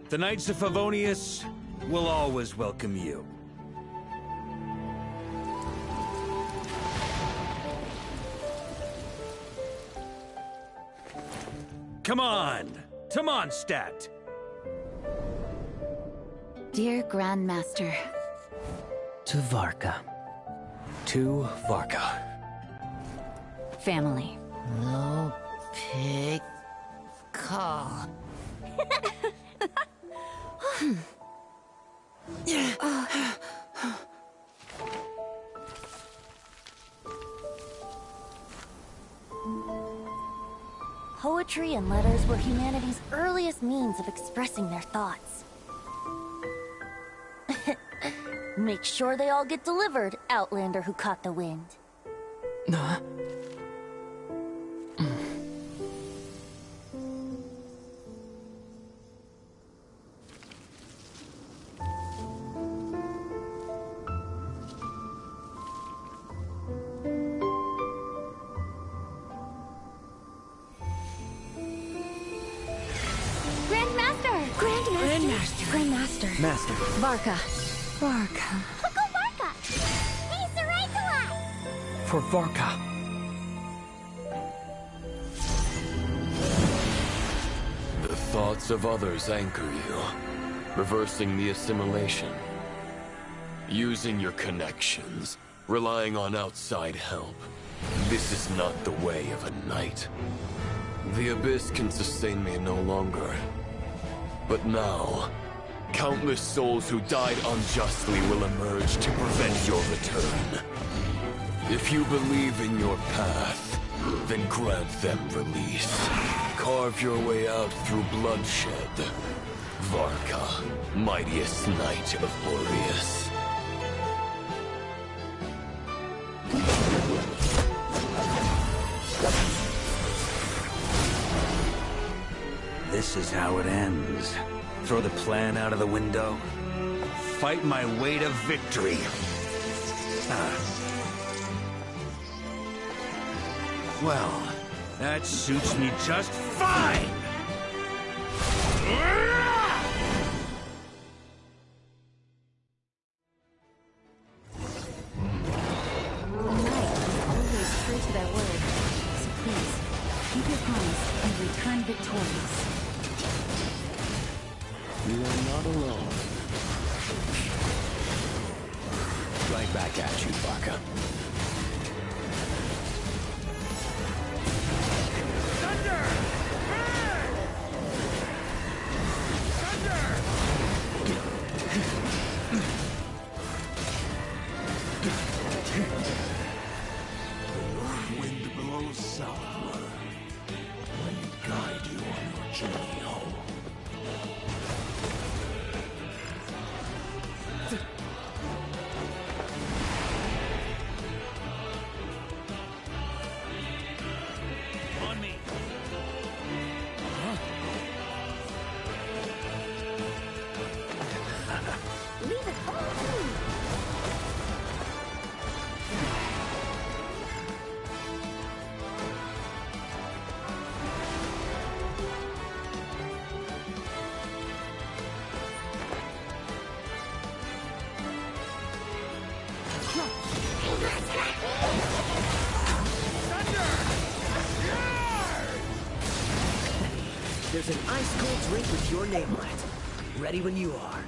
The Knights of Favonius will always welcome you. Come on! To Mondstadt! Dear Grandmaster. To Varka. To Varka. Family. No pig call. Poetry and letters were humanity's earliest means of expressing their thoughts. Make sure they all get delivered, Outlander who caught the wind. Grandmaster. Master. Varka. Varka. Uncle Varka! He's the right to us! For Varka. The thoughts of others anchor you, reversing the assimilation. Using your connections, relying on outside help. This is not the way of a knight. The Abyss can sustain me no longer. But now, countless souls who died unjustly will emerge to prevent your return. If you believe in your path, then grant them release. Carve your way out through bloodshed. Varka, mightiest knight of Boreas. This is how it ends. Throw the plan out of the window. Fight my way to victory. Well, that suits me just fine! Always true to their word. So please, keep your promise and return victorious. You are not alone. Right back at you, Varka. Wind blows southward. Let it guide you on your journey home. On me. Leave it all to me. There's an ice-cold drink with your name on it. Ready when you are.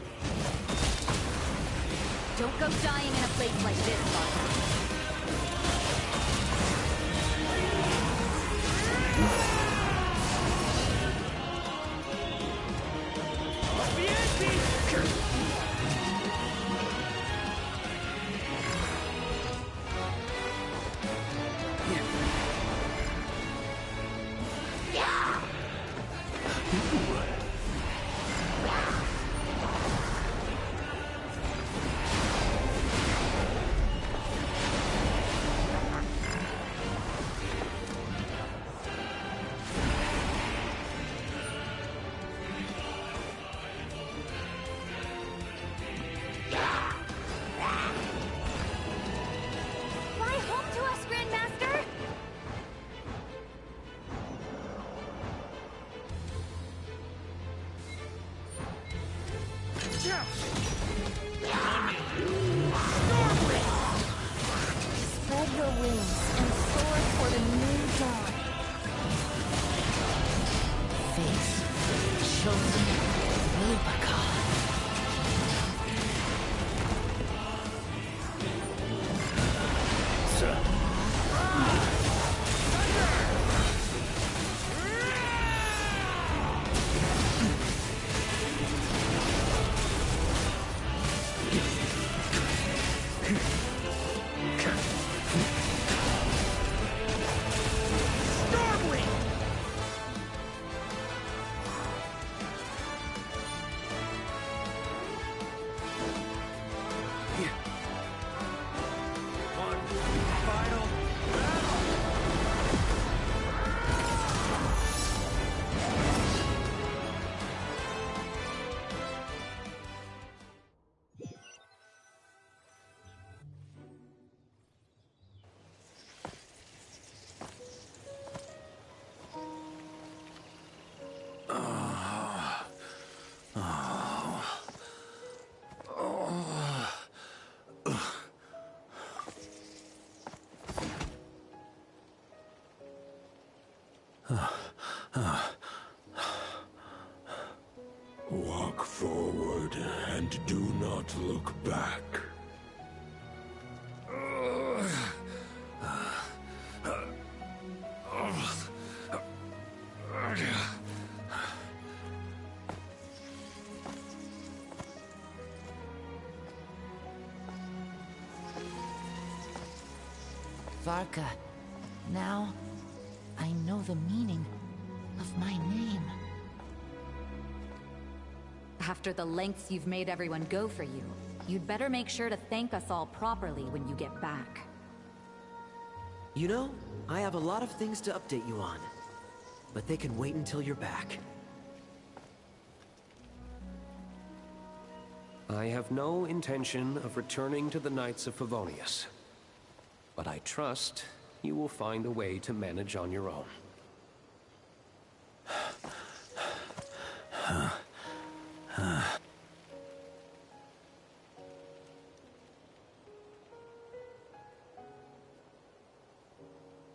Don't go dying in a place like this, Varka. Fly home to us, Grandmaster! Spread your wings and soar toward a new dawn. Face chosen Lupaka. Walk forward and do not look back. Varka, now I know the meaning of my name. After the lengths you've made everyone go for you, you'd better make sure to thank us all properly when you get back. You know, I have a lot of things to update you on. But they can wait until you're back. I have no intention of returning to the Knights of Favonius. But I trust you will find a way to manage on your own.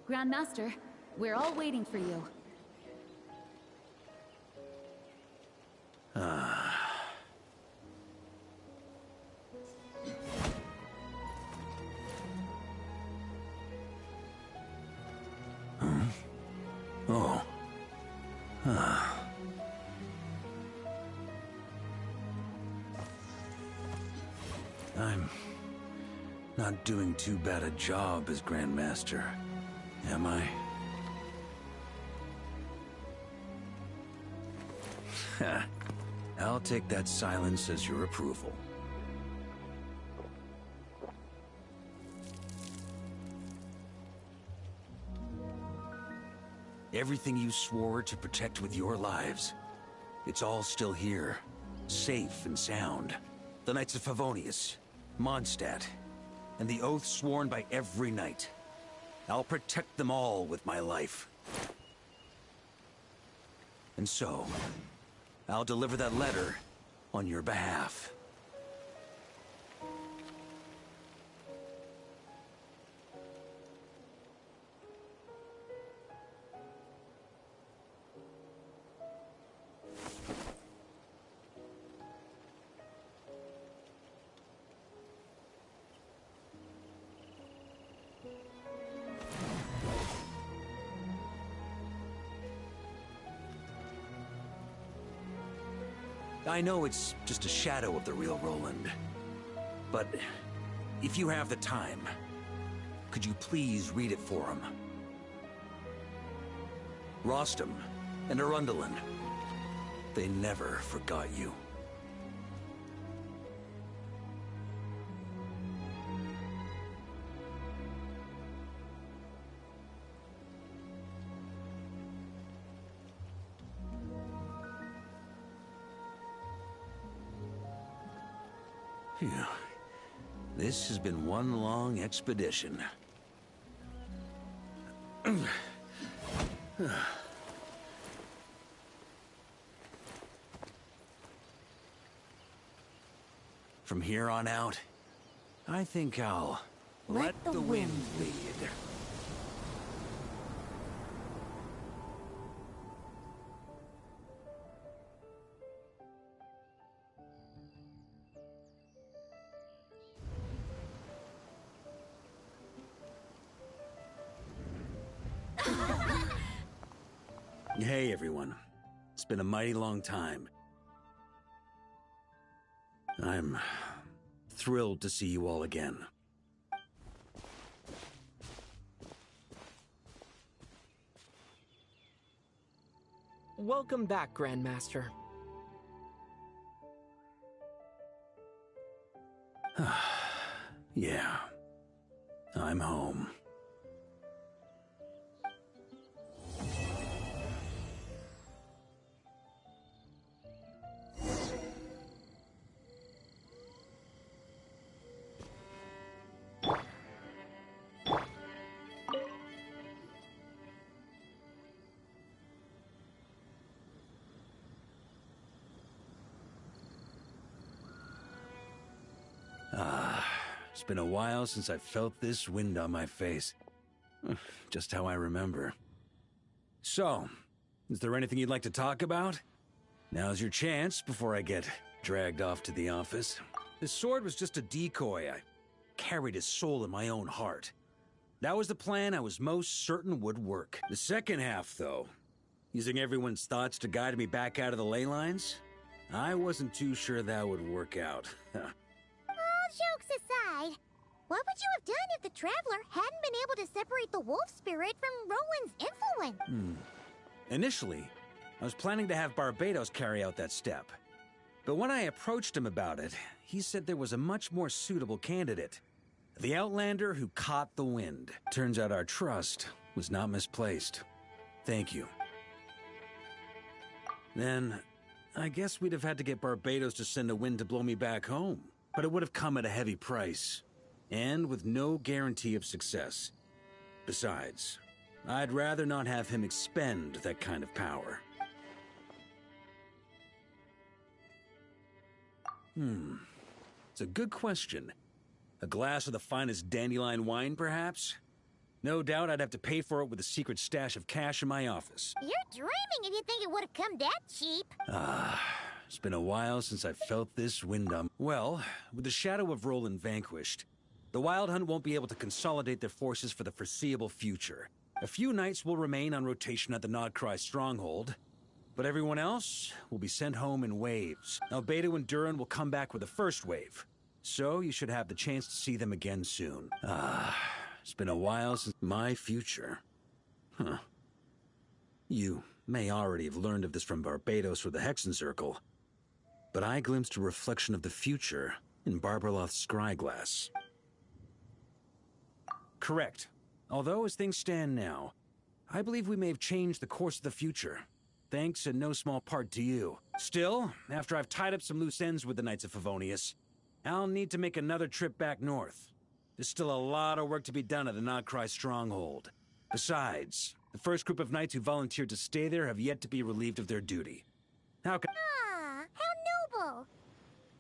Grandmaster, we're all waiting for you. Not doing too bad a job as Grandmaster, am I? I'll take that silence as your approval. Everything you swore to protect with your lives, it's all still here, safe and sound. The Knights of Favonius, Mondstadt, and the oath sworn by every knight. I'll protect them all with my life. And so, I'll deliver that letter on your behalf. I know it's just a shadow of the real Roland, but if you have the time, could you please read it for him? Rostam and Arundelen, they never forgot you. Phew. This has been one long expedition. From here on out, I think I'll let the wind lead. Hey, everyone. It's been a mighty long time. I'm thrilled to see you all again. Welcome back, Grandmaster. Yeah. I'm home. It's been a while since I felt this wind on my face. Just how I remember. So, is there anything you'd like to talk about? Now's your chance before I get dragged off to the office. This sword was just a decoy. I carried his soul in my own heart. That was the plan I was most certain would work. The second half, though, using everyone's thoughts to guide me back out of the ley lines, I wasn't too sure that would work out. All jokes aside, what would you have done if the Traveler hadn't been able to separate the wolf spirit from Roland's influence? Initially, I was planning to have Barbados carry out that step. But when I approached him about it, he said there was a much more suitable candidate. The Outlander who caught the wind. Turns out our trust was not misplaced. Thank you. Then, I guess we'd have had to get Barbados to send a wind to blow me back home. But it would have come at a heavy price, and with no guarantee of success. Besides, I'd rather not have him expend that kind of power. It's a good question. A glass of the finest dandelion wine, perhaps? No doubt I'd have to pay for it with a secret stash of cash in my office. You're dreaming if you think it would have come that cheap. It's been a while since I felt this wind on... Well, with the shadow of Roland vanquished, the Wild Hunt won't be able to consolidate their forces for the foreseeable future. A few knights will remain on rotation at the Nodcry stronghold, but everyone else will be sent home in waves. Albedo and Duran will come back with the first wave, So you should have the chance to see them again soon. It's been a while since my future. Huh. You may already have learned of this from Barbados or the Hexen Circle, but I glimpsed a reflection of the future in Barbarloth's scryglass. Correct. Although as things stand now, I believe we may have changed the course of the future, thanks in no small part to you. Still, after I've tied up some loose ends with the Knights of Favonius, I'll need to make another trip back north. There's still a lot of work to be done at the Nagcry stronghold. Besides, the first group of knights who volunteered to stay there have yet to be relieved of their duty. How can— Ah, how noble.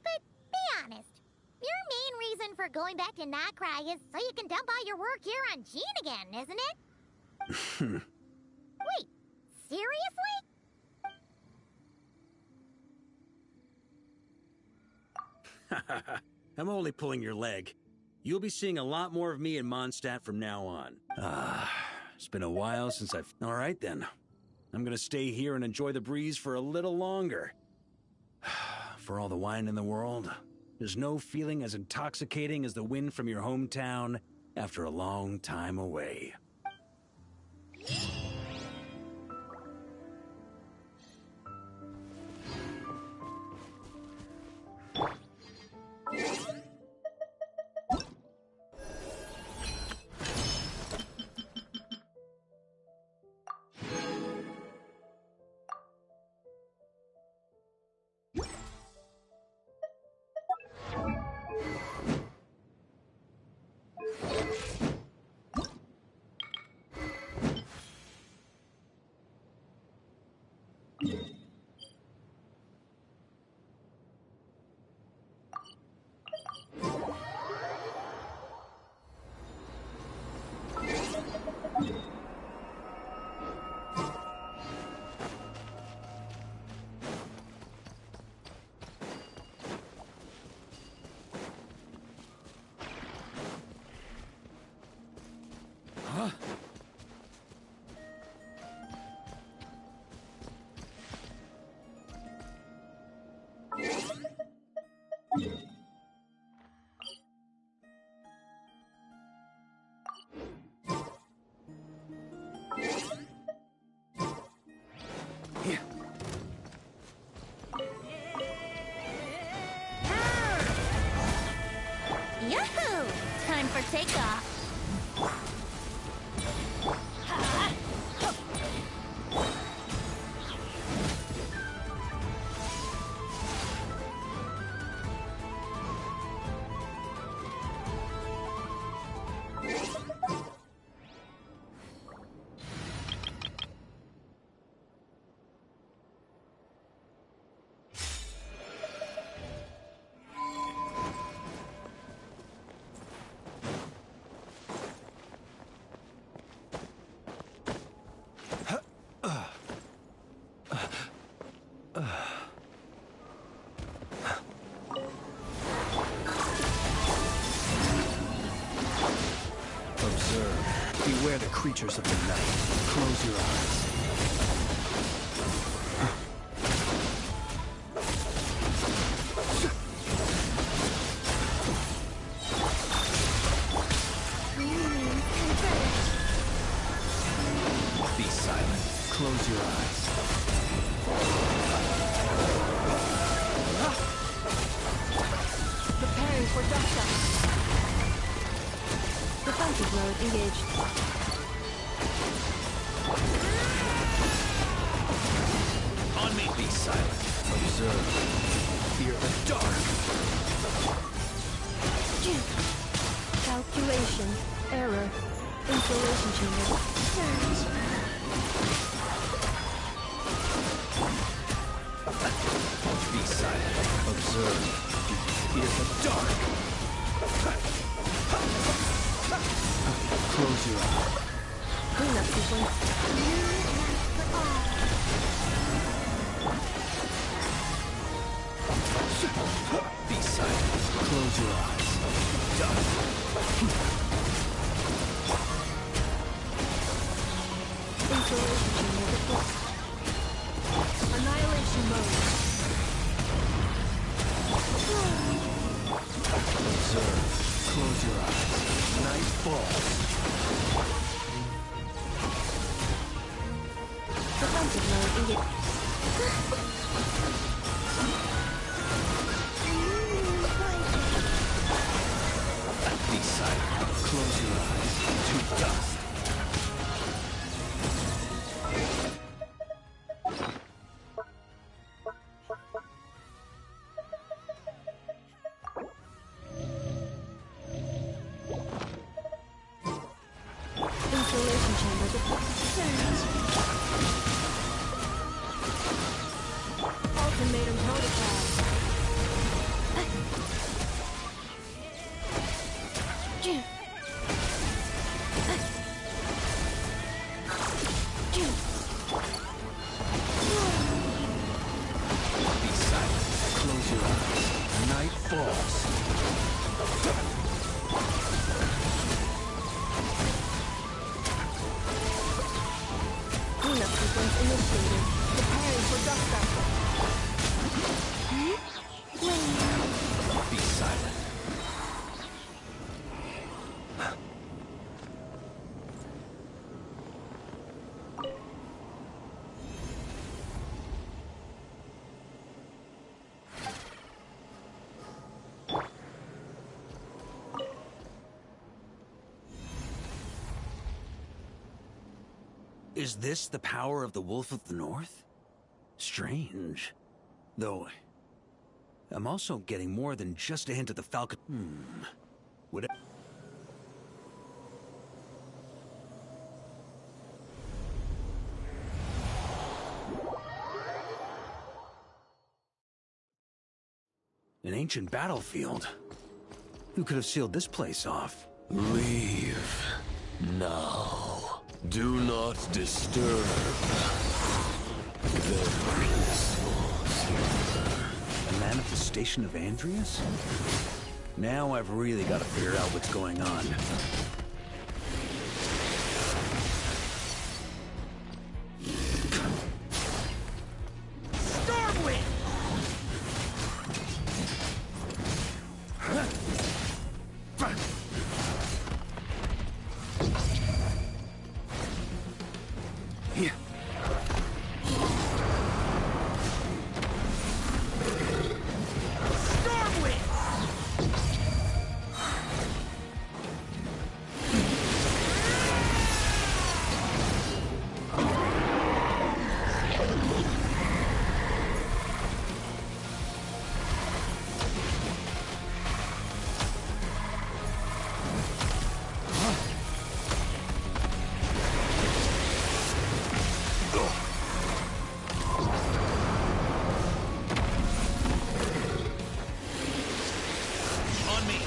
But be honest, your main reason for going back to Nagcry is so you can dump all your work here on Jean again, isn't it? Wait, seriously? I'm only pulling your leg. You'll be seeing a lot more of me in Mondstadt from now on. It's been a while since I've— All right then. I'm gonna stay here and enjoy the breeze for a little longer. For all the wine in the world, there's no feeling as intoxicating as the wind from your hometown after a long time away. Yahoo! Time for takeoff. Beware the creatures of the night. Close your eyes. Be silent. Close your eyes. Preparing for Dasha. Defensive mode engaged. On me. Be silent. Observe. Fear the dark. Calculation. Error. Installation chamber. Be silent. Observe. Fear the dark. Close your eyes. Cleanup sequence. Be silent. Close your eyes. Done. Installation chamber deployed. Annihilation mode. your eyes. Night falls. Defensive mode engaged. Be silent. Close your eyes. To dust. Installation chamber deployed. Ultimatum protocol. Be silent. Close your eyes. Night falls. Cleanup sequence initiated. Preparing for dust up. Be silent. Is this the power of the Wolf of the North? Strange. Though, I'm also getting more than just a hint of the Falcon. Would it... An ancient battlefield. Who could have sealed this place off? Leave now. Do not disturb. Very peaceful. A manifestation of Andreas? Now I've really got to figure out what's going on. On me.